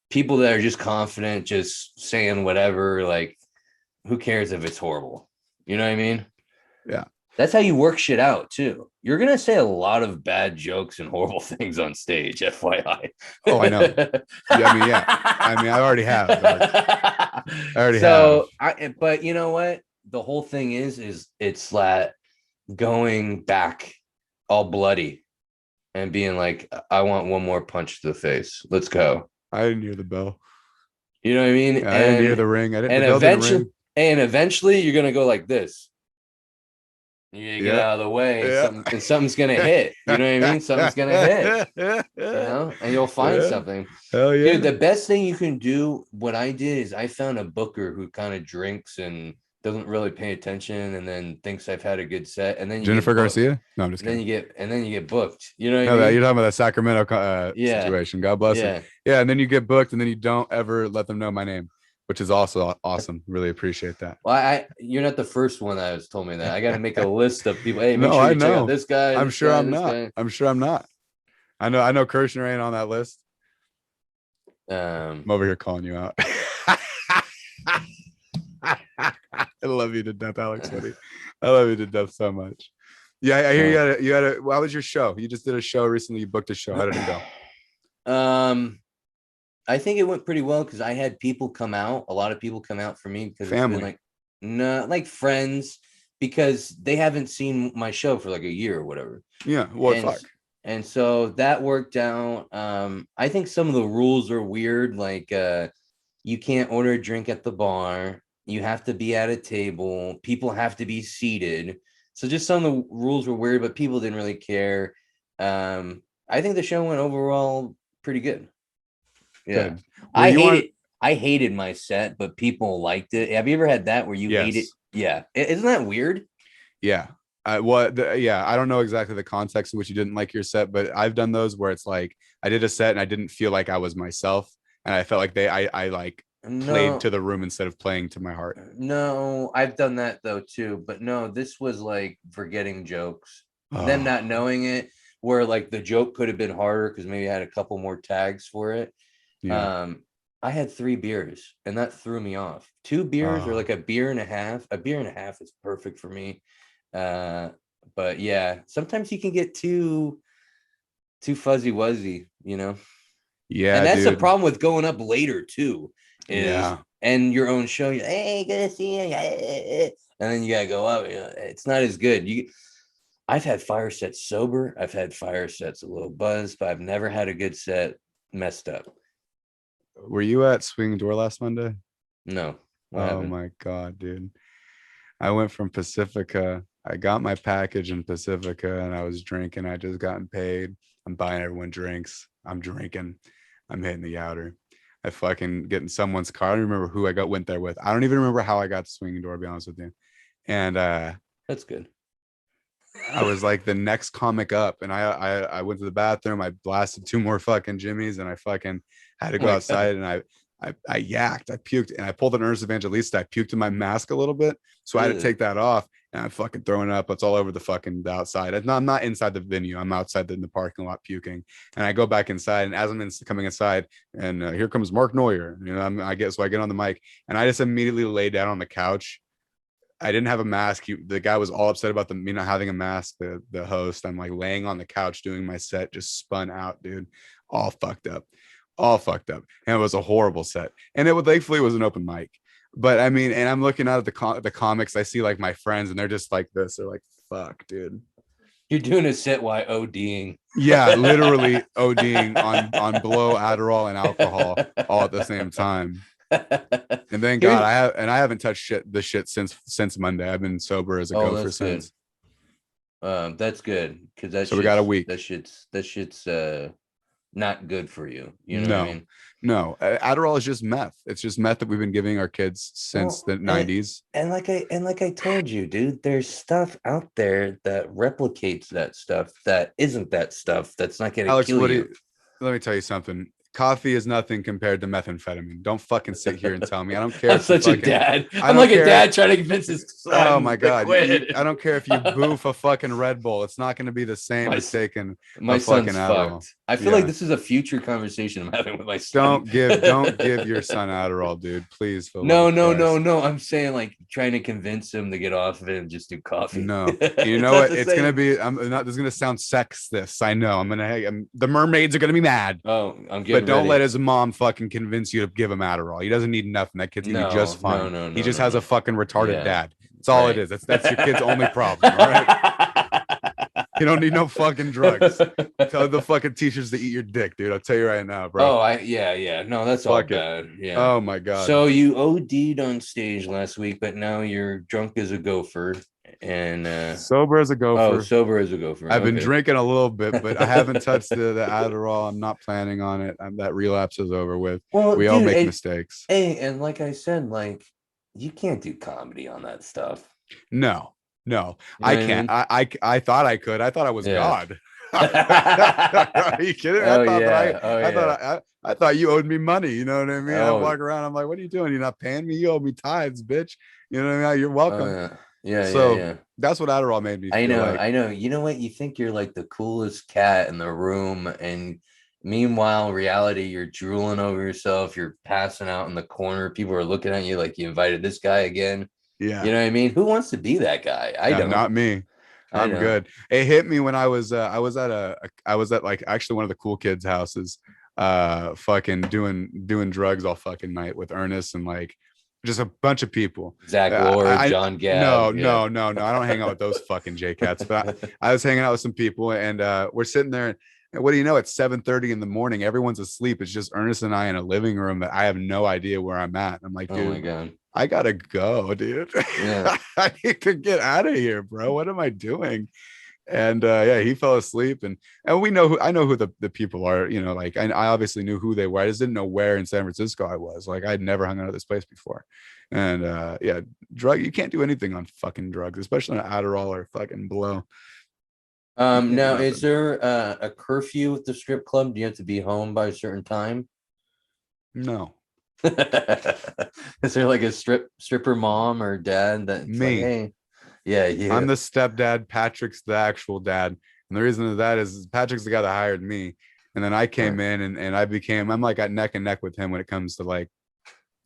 people that are just confident, just saying whatever, like who cares if it's horrible? You know what I mean? Yeah. That's how you work shit out too. You're going to say a lot of bad jokes and horrible things on stage, FYI. Oh, I know. I mean, I already have. I already have. But you know what? The whole thing is it's that going back all bloody and being like, I want one more punch to the face. Let's go. I didn't hear the bell. You know what I mean? I didn't hear the ring. Eventually you're going to go like this. You get out of the way, and something's gonna hit. You know what I mean? Something's gonna hit. And you'll find something. Hell yeah, dude! The best thing you can do. What I did is I found a booker who kind of drinks and doesn't really pay attention, and then thinks I've had a good set, and then Jennifer Garcia. No, I'm just kidding. Then you get booked. You know what I mean? You're talking about that Sacramento situation. God bless him. Yeah, and then you get booked, and then you don't ever let them know my name, which is also awesome. Really appreciate that. Well, you're not the first one that has told me that. I got to make a list of people. Hey, make sure you check out this guy. I'm sure I'm not. I know Kirshner ain't on that list. I'm over here calling you out. I love you to death, Alex Woody. I love you to death so much. Yeah, I hear So, you had a. How was your show? You just did a show recently. You booked a show. How did it go? I think it went pretty well because I had people come out. A lot of people come out for me because it's been Family. like, no, like friends, because they haven't seen my show for like a year or whatever. Yeah. What And fuck? and so that worked out. I think some of the rules are weird, like you can't order a drink at the bar. You have to be at a table. People have to be seated. So just some of the rules were weird, but people didn't really care. I think the show went overall pretty good. Yeah. Good. Were I you on? hated I hated my set, but people liked it. Have you ever had that where you hate it? Yes. Yeah. Isn't that weird? Yeah. Yeah, I don't know exactly the context in which you didn't like your set, but I've done those where it's like I did a set and I didn't feel like I was myself. And I felt like I like played No, to the room instead of playing to my heart. no, I've done that though too. But no, this was like forgetting jokes, them Oh, not knowing it, where like the joke could have been harder because maybe I had a couple more tags for it. yeah. Um, I had 3 beers and that threw me off. 2 beers or Oh, like a beer and a half. A beer and a half is perfect for me. Uh, but yeah, sometimes you can get too fuzzy wuzzy, and yeah, that's the dude. problem with going up later too, is Yeah. and your own show. You're, hey, good to see you, and then you gotta go up. It's not as good. I've had fire sets sober. I've had fire sets a little buzzed, but I've never had a good set messed up. Were you at Swing Door last Monday? No, what Oh happened? my God, dude. I went from Pacifica. I got my package in Pacifica and I was drinking. I just gotten paid. I'm buying everyone drinks. I'm drinking. I'm hitting the outer. I fucking get in someone's car. I don't remember who went there with. I don't even remember how I got to Swinging Door, to be honest with you. And That's good. I was like the next comic up, and I went to the bathroom. I blasted 2 more fucking jimmies, and I fucking had to Oh go my god. outside, and I yacked, I puked, and I pulled an Ernest Evangelista. I puked in my mask a little bit, so I had to Ugh. take that off, and I'm fucking throwing up. It's all over the outside. I'm not inside the venue. I'm outside in the parking lot puking, and I go back inside, and as I'm coming inside, and here comes Mark Neuer. I get on the mic, and I just immediately lay down on the couch. I didn't have a mask. The guy was all upset about me not having a mask. The host. I'm like laying on the couch doing my set, just spun out, dude, all fucked up, all fucked up, and it was a horrible set. And thankfully it was an open mic. But I mean, and I'm looking out at the comics. I see like my friends, and they're just like this. They're like, "Fuck, dude." You're doing a set while ODing. Yeah, literally ODing on blow, Adderall, and alcohol all at the same time. And thank God Here's I haven't touched the shit since Monday. I've been sober as a Oh, gopher that's good. since. That's good because that So we got a shit's week. that shit's that shit's not good for you. You know what I No, mean? no. Adderall is just meth. It's just meth that we've been giving our kids since Well, the and 90s. and like I told you, dude, there's stuff out there that replicates that stuff that isn't that stuff that's not gonna Alex, kill you. let me tell you something. Coffee is nothing compared to methamphetamine. Don't fucking sit here and tell me. I don't care I'm if you such a fucking, dad. I I'm don't like a care. dad trying to convince his Oh my son to God. quit. I don't care if you boof a fucking Red Bull. It's not going to be the same my as taking my a fucking son's Adderall. fucked. I feel like Yeah. this is a future conversation I'm having with my son. Don't give your son Adderall, dude. Please, for the love No, of no, no, Christ. no. I'm saying like trying to convince him to get off of it and just do coffee. No, you It's know not what? the It's gonna same. be. I'm not. This is gonna sound sexist. I know. The mermaids are gonna be mad, Oh, I'm but getting don't let ready. his mom fucking convince you to give him Adderall. He doesn't need nothing. That kid's gonna be just No, no, fine. no, He no, just no, has a no. fucking retarded Yeah, dad. That's all it right. is. That's your kid's only problem. All right. You don't need no fucking drugs. Tell the fucking teachers to eat your dick, dude. I'll tell you right now, bro. Oh, yeah. No, that's all Fuck it. bad. Yeah. Oh my god. So you OD'd on stage last week, but now you're drunk as a gopher and Sober as a gopher. sober as a gopher. I've been Okay. drinking a little bit, but I haven't touched the Adderall. I'm not planning on it. That relapse is over with. Well, We all dude, make mistakes. and like I said, like you can't do comedy on that stuff. No, no, You know I what I can't. mean? I thought I could. I thought I was Yeah. God. Are you kidding me? Oh yeah. Oh I yeah. thought I thought you owed me money. You know what I mean? I Oh, walk around. I'm like, what are you doing? You're not paying me. You owe me tithes, bitch. You know what I mean? You're oh welcome. yeah. Yeah. So that's what Adderall made me I feel know, like. I know. You know what? You think you're like the coolest cat in the room, and meanwhile, reality, you're drooling over yourself. You're passing out in the corner. People are looking at you like you invited this guy again. Yeah, You know what I mean? Who wants to be that guy? I don't. not me. I I'm know. good. It hit me when I was at like actually one of the cool kids' houses, fucking doing drugs all fucking night with Ernest and like just a bunch of people. Zach Ward, I John Gab. no, Yeah. no, no, no. I don't hang out with those fucking J cats, but I was hanging out with some people and we're sitting there and what do you know? It's 7:30 in the morning. Everyone's asleep. It's just Ernest and I in a living room that I have no idea where I'm at. I'm like, Oh my dude, God. I gotta go, dude. Yeah. I need to get out of here, bro. What am I doing? And yeah, he fell asleep, and we know who I know who the people are. You know, like I obviously knew who they were. I just didn't know where in San Francisco I was. Like I'd never hung out at this place before, and yeah, you can't do anything on fucking drugs, especially on Adderall or fucking blow. Now, is there a curfew at the strip club? Do you have to be home by a certain time? No, Is there like a stripper mom or dad that's like, me. hey, yeah, you. I'm the stepdad. Patrick's the actual dad. And the reason of that is Patrick's the guy that hired me. And then I came in and I'm like at neck and neck with him when it comes to like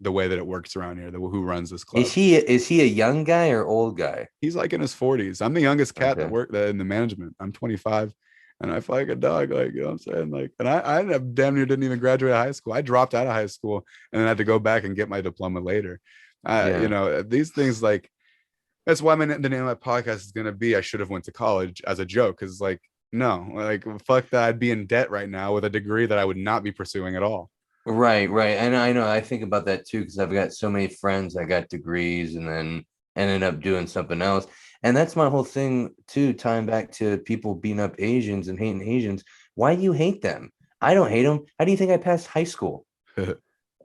the way that it works around here, who runs this club. Is he a young guy or old guy? He's like in his 40s. I'm the youngest cat that Okay. worked in the management. I'm 25 and I feel like a dog, like, you know what I'm saying? Like, and I damn near didn't even graduate high school. I dropped out of high school and then had to go back and get my diploma later. Yeah. You know, these things like, that's why the name of my podcast is going to be I should have went to college as a joke, because like no, like fuck that, I'd be in debt right now with a degree that I would not be pursuing at all. Right, right. And I know I think about that too, because I've got so many friends that got degrees and then ended up doing something else. And that's my whole thing too, tying back to people beating up Asians and hating Asians. Why do you hate them? I don't hate them. How do you think I passed high school?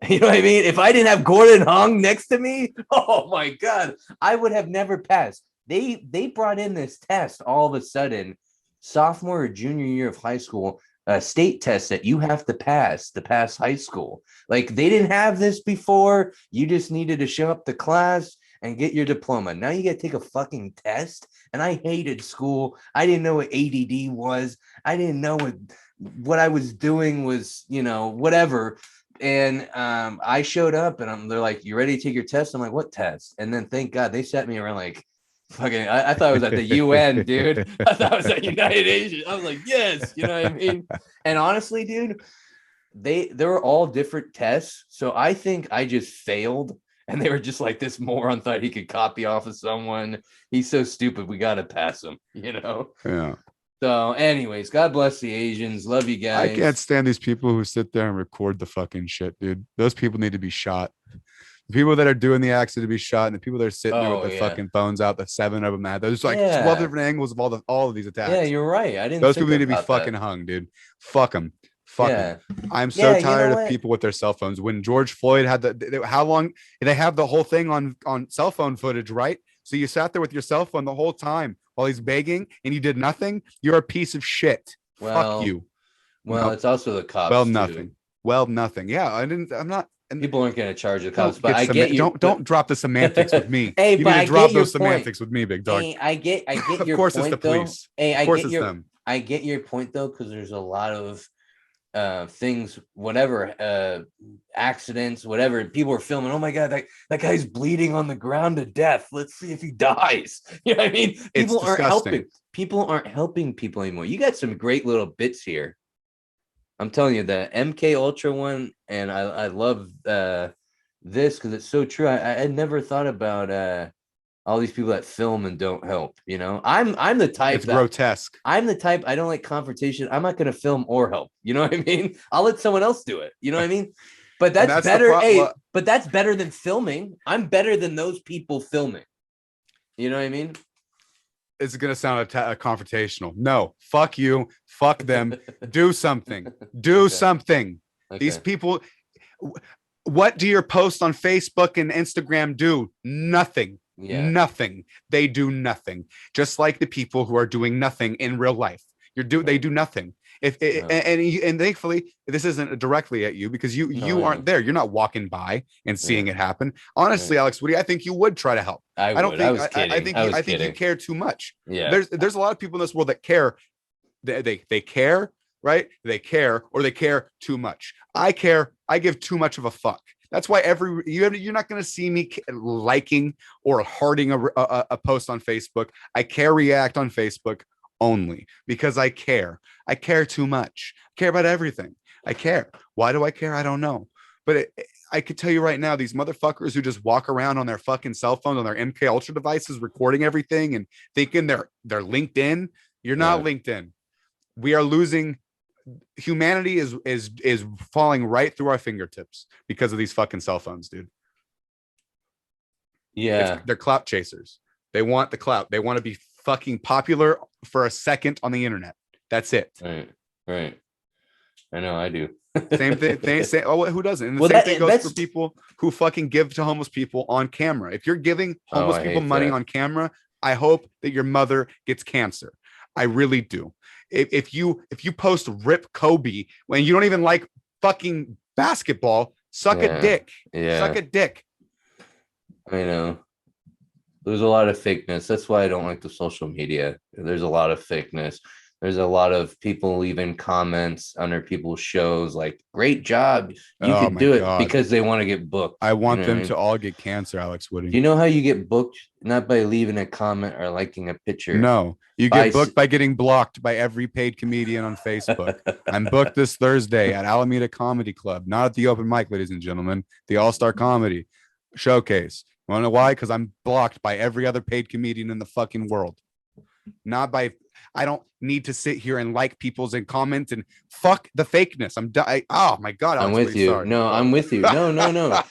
You know what I mean? If I didn't have Gordon Hung next to me, oh my God, I would have never passed. They brought in this test all of a sudden, sophomore or junior year of high school, a state test that you have to pass high school. Like they didn't have this before. You just needed to show up to class and get your diploma. Now you got to take a fucking test. And I hated school. I didn't know what ADD was. I didn't know what I was doing was, you know, whatever. And I showed up and they're like, you ready to take your test? I'm like, what test? And then thank God they sat me around like fucking, I thought I was at the UN, dude. I thought I was at United Nations. I was like, yes, you know what I mean? And honestly, dude, they were all different tests. So I think I just failed. And they were just like, this moron thought he could copy off of someone. He's so stupid. We got to pass him, you know? Yeah. So, anyways, God bless the Asians. Love you guys. I can't stand these people who sit there and record the fucking shit, dude. Those people need to be shot. The people that are doing the acts need to be shot, and the people that are sitting there with their fucking phones out, the 7 of them had. There's like 12 different angles of all of these attacks. Yeah, you're right. I didn't. Those people need to be fucking hung, dude. Fuck them. Fuck them. I'm so tired of people with their cell phones. When George Floyd had how long they have the whole thing on cell phone footage, right? So you sat there with your cell phone the whole time while he's begging and you did nothing. You're a piece of shit. Fuck you. Well, it's also the cops. Well, nothing. Too. Well, nothing. Yeah, I'm not. And people aren't going to charge the cops, but I get you. Don't drop the semantics with me. Hey, you need to drop those semantics with me, big dog. Hey, I get your of course point, it's the police. Hey, of course it's them. I get your point though, because there's a lot of things, whatever, accidents, whatever. People are filming. Oh my God, that guy's bleeding on the ground to death. Let's see if he dies. You know what I mean? People aren't helping. People aren't helping people anymore. You got some great little bits here. I'm telling you, the MK Ultra one, and I love this because it's so true. I had never thought about all these people that film and don't help. You know, I'm the type. It's grotesque. I'm the type. I don't like confrontation. I'm not going to film or help. You know what I mean? I'll let someone else do it. You know what I mean? But that's better. But that's better than filming. I'm better than those people filming. You know what I mean? It's going to sound confrontational. No, fuck you. Fuck them. Do something. Do something. Okay. These people, what do your posts on Facebook and Instagram do? Nothing. Yeah. Nothing. They do nothing. Just like the people who are doing nothing in real life. They do nothing. And thankfully this isn't directly at you because you aren't there. You're not walking by and seeing it happen. Honestly, Alex Woody, I think you would try to help. I don't think. I think you care too much. Yeah. There's a lot of people in this world that care. They care, right? They care, or they care too much. I care. I give too much of a fuck. That's why you're not going to see me liking or hearting a post on Facebook. I care react on Facebook only because I care. I care too much. I care about everything. I care. Why do I care? I don't know. But I could tell you right now, these motherfuckers who just walk around on their fucking cell phones, on their MK Ultra devices, recording everything and thinking they're LinkedIn. You're not LinkedIn. We are losing. Humanity is falling right through our fingertips because of these fucking cell phones, dude. Yeah, they're clout chasers. They want the clout. They want to be fucking popular for a second on the internet. That's it. Right. I know, I do. Same thing. Who doesn't? And the same thing goes for people who fucking give to homeless people on camera. If you're giving homeless people money on camera, I hope that your mother gets cancer. I really do. If you post Rip Kobe when you don't even like fucking basketball, suck a dick. Suck a dick. I know. There's a lot of fakeness. That's why I don't like the social media. There's a lot of fakeness. There's a lot of people leaving comments under people's shows like, great job. You could do it because they want to get booked. I want them to all get cancer, Alex Woody. Do you know how you get booked? Not by leaving a comment or liking a picture. No, you get booked by getting blocked by every paid comedian on Facebook. I'm booked this Thursday at Alameda Comedy Club, not at the open mic, ladies and gentlemen, the All-Star Comedy Showcase. You want to know why? Because I'm blocked by every other paid comedian in the fucking world. Not by... I don't need to sit here and like people's and comment and fuck the fakeness. Oh my God. I'm with you. Sorry. No, I'm with you. No.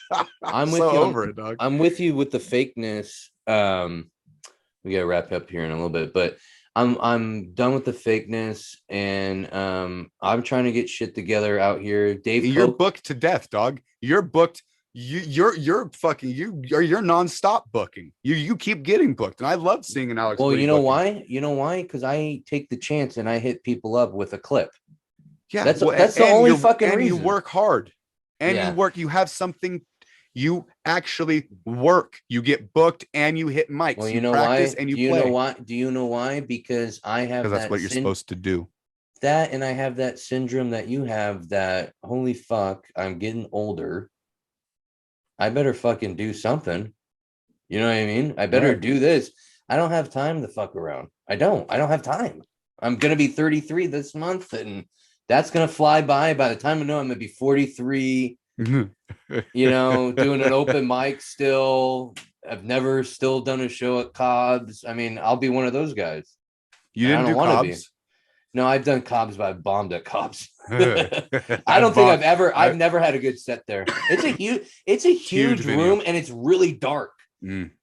I'm with you. Over it, dog. I'm with you with the fakeness. We gotta wrap up here in a little bit, but I'm done with the fakeness, and I'm trying to get shit together out here. Dave, you're booked to death, dog. You're booked. You're nonstop booking. You keep getting booked, and I love seeing an Alex. Well, you know why? You know why? Because I take the chance and I hit people up with a clip. Yeah, that's the only fucking reason. You work hard, and you work. You have something. You actually work. You get booked, and you hit mics. Well, you know why? And you play. Know why? Do you know why? Because I have. Because that's what you're supposed to do. That, and I have that syndrome that you have. That holy fuck, I'm getting older. I better fucking do something. You know what I mean? I better do this. I don't have time to fuck around. I don't have time. I'm going to be 33 this month, and that's going to fly by. By the time I know, I'm going to be 43, you know, doing an open mic still. I've never still done a show at Cobb's. I mean, I'll be one of those guys. You didn't do Cobb's? No, I've done Cobb's, but I've bombed at Cobb's. I don't think I've never had a good set there. It's a huge room, and it's really dark.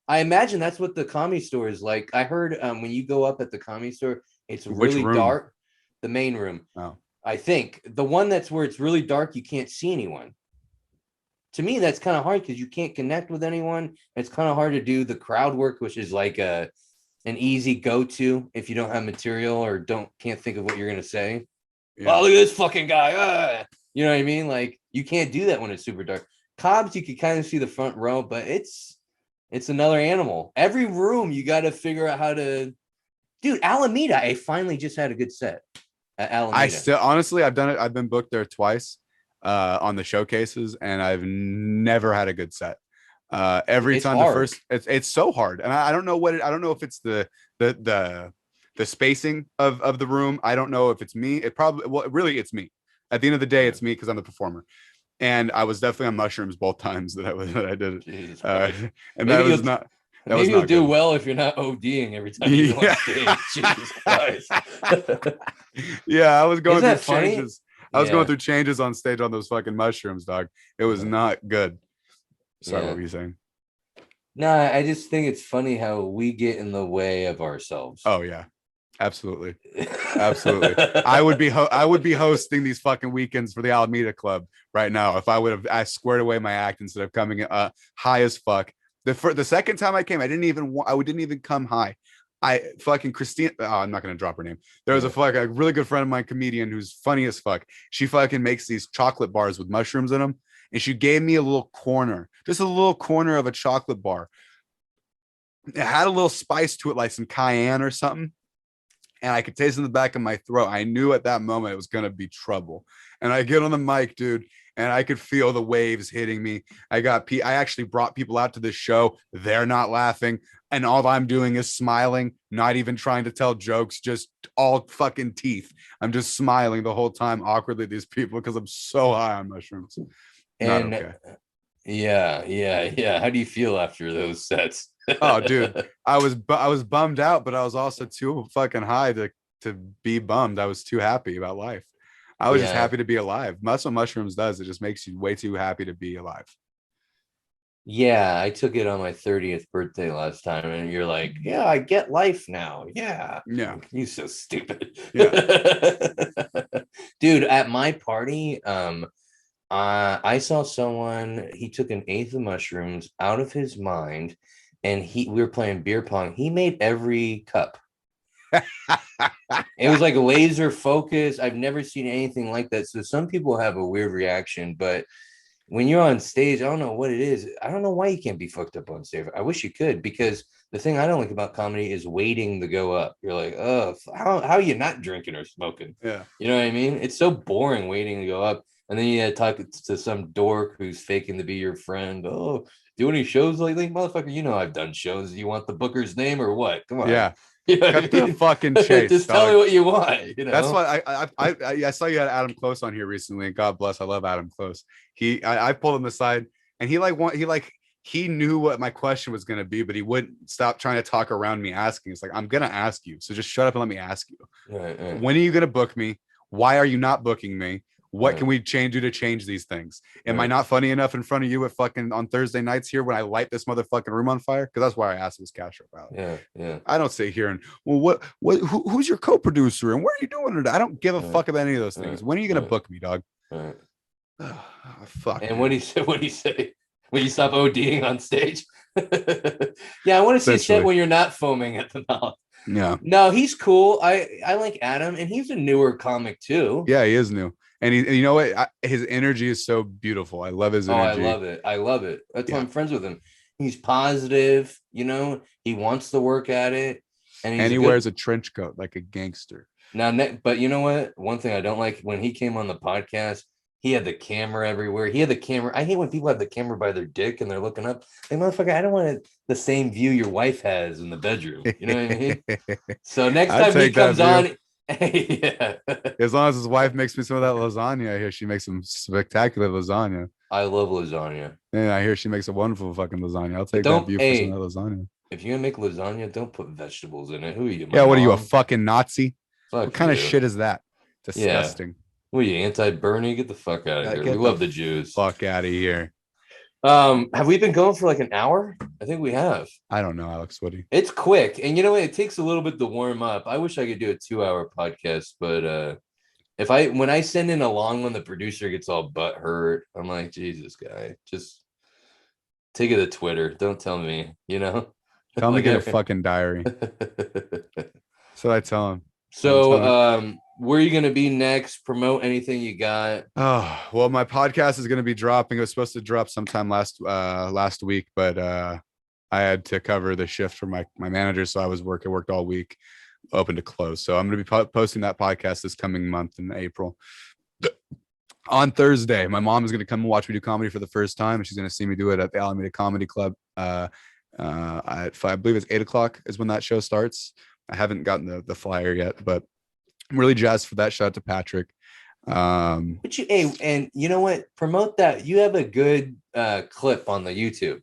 I imagine that's what the Comedy Store is like. I heard when you go up at the Comedy Store, it's really dark. The main room. Oh. I think the one that's where it's really dark, you can't see anyone. To me, that's kind of hard because you can't connect with anyone. It's kind of hard to do the crowd work, which is like an easy go-to if you don't have material or can't think of what you're gonna say. Yeah. Oh, look at this fucking guy. You know what I mean? Like, you can't do that when it's super dark. Cobb's, you can kind of see the front row, but it's another animal. Every room you got to figure out how to. Dude, Alameda, I finally just had a good set at Alameda. I still, honestly, I've done it. I've been booked there twice on the showcases, and I've never had a good set. Every time hard. It's so hard, and I don't know I don't know if it's the spacing of the room. I don't know if it's me. Really it's me. At the end of the day, it's me because I'm the performer. And I was definitely on mushrooms both times that I did it. And maybe that was not. That maybe you'll do well if you're not ODing every time you go on stage. Jesus Christ. Yeah, I was going through changes. I was going through changes on stage on those fucking mushrooms, dog. It was not good. Sorry, what were you saying? No, I just think it's funny how we get in the way of ourselves. Oh yeah, absolutely. I would be hosting these fucking weekends for the Alameda Club right now if I squared away my act instead of coming high as fuck. The second time I came, I didn't even come high. I fucking Christine. Oh, I'm not gonna drop her name. There was a really good friend of mine, comedian, who's funny as fuck. She fucking makes these chocolate bars with mushrooms in them, and she gave me a little corner, just a little corner of a chocolate bar. It had a little spice to it, like some cayenne or something. And I could taste it in the back of my throat. I knew at that moment it was going to be trouble. And I get on the mic, dude, and I could feel the waves hitting me. I actually brought people out to this show. They're not laughing. And all I'm doing is smiling, not even trying to tell jokes, just all fucking teeth. I'm just smiling the whole time awkwardly at these people because I'm so high on mushrooms. Not And okay. yeah. How do you feel after those sets? Oh, dude, I was bummed out, but I was also too fucking high to be bummed. I was too happy about life. I was just Yeah. happy to be alive. That's what mushrooms does. It just makes you way too happy to be alive. Yeah, I took it on my 30th birthday last time, and you're like, yeah, I get life now. Yeah. Yeah. You so stupid. Yeah. Dude, at my party, I saw someone, he took an eighth of mushrooms out of his mind, and we were playing beer pong. He made every cup. It was like laser focus. I've never seen anything like that. So some people have a weird reaction, but when you're on stage, I don't know what it is. I don't know why you can't be fucked up on stage. I wish you could, because the thing I don't like about comedy is waiting to go up. You're like, oh, how are you not drinking or smoking? Yeah. You know what I mean? It's so boring waiting to go up. And then you talk to some dork who's faking to be your friend. Oh, do any shows lately? Motherfucker, you know I've done shows. You want the booker's name or what? Come on. Yeah. You know Cut the fucking chase. Just tell me what you want. You know? That's why I saw you had Adam Close on here recently, and God bless, I love Adam Close. I pulled him aside, and he knew what my question was going to be, but he wouldn't stop trying to talk around me asking. It's like, I'm going to ask you, so just shut up and let me ask you. Right. When are you going to book me? Why are you not booking me? What can we do to change these things? Am I not funny enough in front of you at fucking on Thursday nights here when I light this motherfucking room on fire? Because that's why I asked this cash about. Yeah. I don't sit here and, well, who's your co-producer and what are you doing today? I don't give a fuck about any of those things. When are you gonna book me, dog? Oh, fuck. And what do you say? When you stop ODing on stage? Yeah, I want to see a set when you're not foaming at the mouth. Yeah. No, he's cool. I like Adam, and he's a newer comic too. Yeah, he is new. And you know what? His energy is so beautiful. I love his energy. I love it. That's why I'm friends with him. He's positive, you know, he wants to work at it. And he wears a trench coat like a gangster. Now, but you know what? One thing I don't like, when he came on the podcast, he had the camera everywhere. He had the camera. I hate when people have the camera by their dick and they're looking up. Like, motherfucker, I don't want the same view your wife has in the bedroom. You know what I mean? So next time he comes on, yeah. As long as his wife makes me some of that lasagna, I hear she makes some spectacular lasagna. I love lasagna. Yeah, I hear she makes a wonderful fucking lasagna. I'll take that view for some of that lasagna. If you're gonna make lasagna, don't put vegetables in it. Who are you? Yeah, what are you, a fucking Nazi? Fuck what kind of shit is that? Disgusting. Yeah. What are you, anti-Bernie? Get the fuck out of here. We love the Jews. Fuck out of here. Have we been going for like an hour? I think we have. I don't know, Alex Woody. It's quick, and you know what? It takes a little bit to warm up. I wish I could do a 2-hour podcast, but when I send in a long one, the producer gets all butt hurt. I'm like, Jesus, guy, just take it to Twitter. Don't tell me, you know. Tell him to get a fucking diary. So I tell him. So, where are you gonna be next? Promote anything you got? Oh, well, my podcast is gonna be dropping. It was supposed to drop sometime last week, but I had to cover the shift for my manager, so I worked all week, open to close. So I'm gonna be posting that podcast this coming month in April. On Thursday, my mom is gonna come and watch me do comedy for the first time, and she's gonna see me do it at the Alameda Comedy Club. I believe it's 8:00 is when that show starts. I haven't gotten the flyer yet, but I'm really jazzed for that. Shout out to Patrick. But and you know what? Promote that. You have a good clip on the YouTube.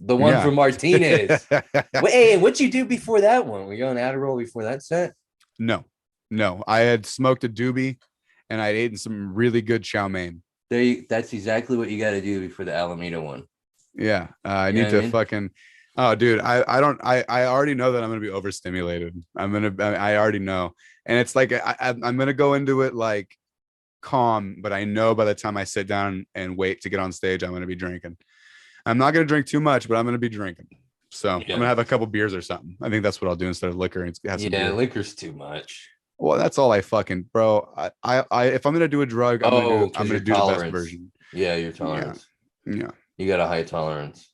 The one from Martinez. What'd you do before that one? Were you on Adderall before that set? No. I had smoked a doobie and I'd eaten some really good chow mein. That's exactly what you got to do before the Alameda one. Yeah. I need to fucking... Oh, dude, I already know that I'm going to be overstimulated. I already know. And it's like, I'm going to go into it like calm, but I know by the time I sit down and wait to get on stage, I'm going to be drinking. I'm not going to drink too much, but I'm going to be drinking. So I'm going to have a couple beers or something. I think that's what I'll do instead of liquor. And have some beer. Liquor's too much. Well, that's all if I'm going to do a drug, I'm going to do the best version. Yeah, your tolerance. Yeah. You got a high tolerance.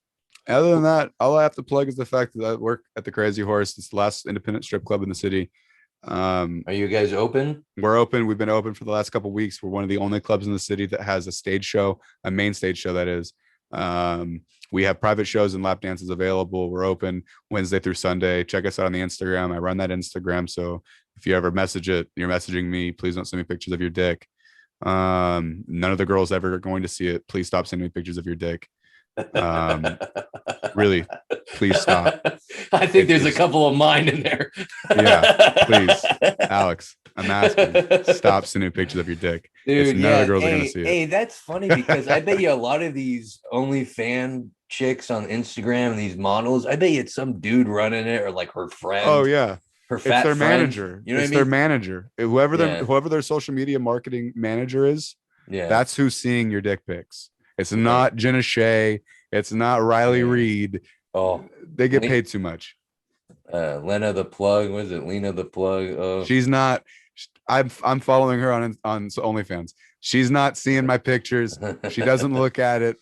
Other than that, all I have to plug is the fact that I work at the Crazy Horse. It's the last independent strip club in the city. Are you guys open? We're open. We've been open for the last couple of weeks. We're one of the only clubs in the city that has a stage show, a main stage show that is. We have private shows and lap dances available. We're open Wednesday through Sunday. Check us out on the Instagram. I run that Instagram. So if you ever message it, you're messaging me. Please don't send me pictures of your dick. None of the girls ever are going to see it. Please stop sending me pictures of your dick. Really, please stop. I think there's a couple of mine in there. Yeah, please, Alex, I'm asking, stop sending pictures of your dick. Dude, none of the girls are gonna see it. Hey, that's funny because I bet you a lot of these OnlyFans chicks on Instagram, these models, I bet you it's some dude running it or like her friend. Oh yeah, her fat it's their friend. manager. You know it's what I mean? their manager. Whoever their social media marketing manager is. Yeah, that's who's seeing your dick pics. It's not Jenna Shea. It's not Riley Reed. Oh, they get paid too much. Lena the Plug. Was it Lena the Plug? Oh, she's not. I'm following her on OnlyFans. She's not seeing my pictures. She doesn't look at it.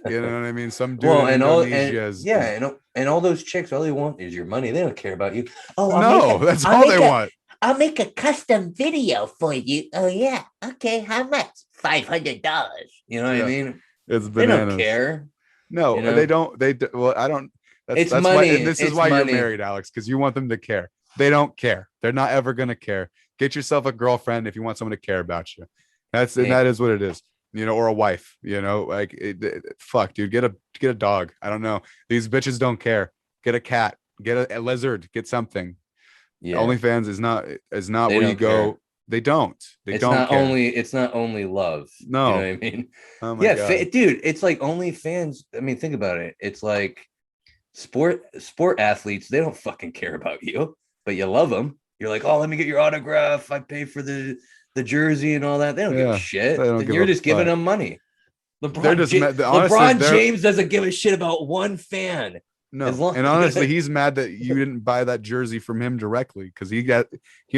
You know what I mean? Some dude in Indonesia and all those chicks, all they want is your money. They don't care about you. Oh, that's all they want. I'll make a custom video for you. Oh yeah, okay. How much? $500. You know what I mean? It's bananas. They don't care. No, they don't. Well, I don't. That's money. Why, and this is why money. You're married, Alex, because you want them to care. They don't care. They're not ever going to care. Get yourself a girlfriend if you want someone to care about you. And that is what it is. Or a wife. Fuck, dude. Get a dog. I don't know. These bitches don't care. Get a cat. Get a lizard. Get something. Yeah. OnlyFans is not where you go. Care. They don't. It's not only love. No, you know what I mean. Oh my God. Dude, it's like OnlyFans. I mean, think about it. It's like sport athletes. They don't fucking care about you, but you love them. You're like, oh, let me get your autograph. I pay for the jersey and all that. They don't give a shit. You're just giving them money. LeBron James doesn't give a shit about one fan. No, and honestly, he's mad that you didn't buy that jersey from him directly because he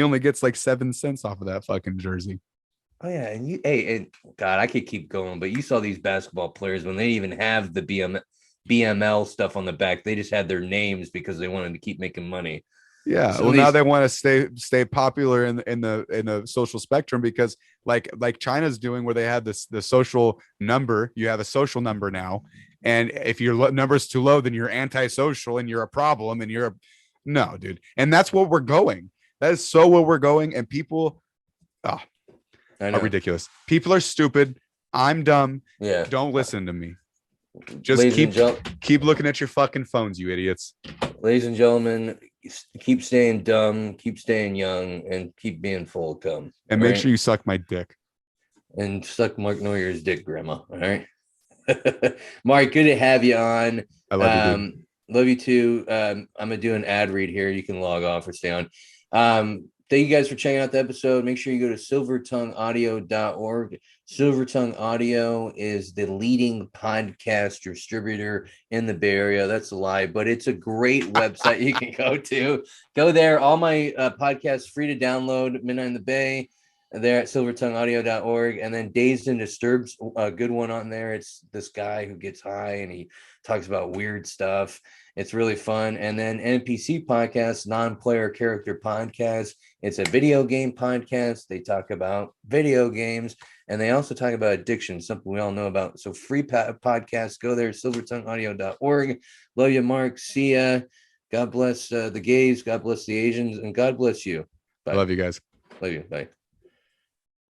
only gets like 7 cents off of that fucking jersey. Oh yeah, and God, I could keep going, but you saw these basketball players when they didn't even have the BML stuff on the back; they just had their names because they wanted to keep making money. Yeah, so now they want to stay popular in the social spectrum because like China's doing, where they have the social number. You have a social number now. And if your number's too low, then you're antisocial and you're a problem and no, dude. And that's where we're going. That is so where we're going. And people are ridiculous. People are stupid. I'm dumb. Yeah. Don't listen to me. Just keep looking at your fucking phones, you idiots. Ladies and gentlemen, keep staying dumb, keep staying young, and keep being full of cum. And make sure you suck my dick. And suck Mark Neuer's dick, Grandma. All right. Mark, good to have you on. I love you. Love you too. I'm gonna do an ad read here. You can log off or stay on. Thank you guys for checking out the episode. Make sure you go to silvertongueaudio.org. Silvertongue Audio is the leading podcast distributor in the Bay Area. That's a lie, but it's a great website you can go to. Go there. All my podcasts free to download. Midnight in the Bay. There at silvertongueaudio.org, and then Dazed and Disturbed, a good one on there. It's this guy who gets high and he talks about weird stuff. It's really fun. And then NPC podcast, non-player character podcast. It's a video game podcast. They talk about video games, and they also talk about addiction, something we all know about. So free podcast. Go there, silvertongueaudio.org. Love you, Mark. See ya. God bless the gays. God bless the Asians, and God bless you. Bye. I love you guys. Love you. Bye.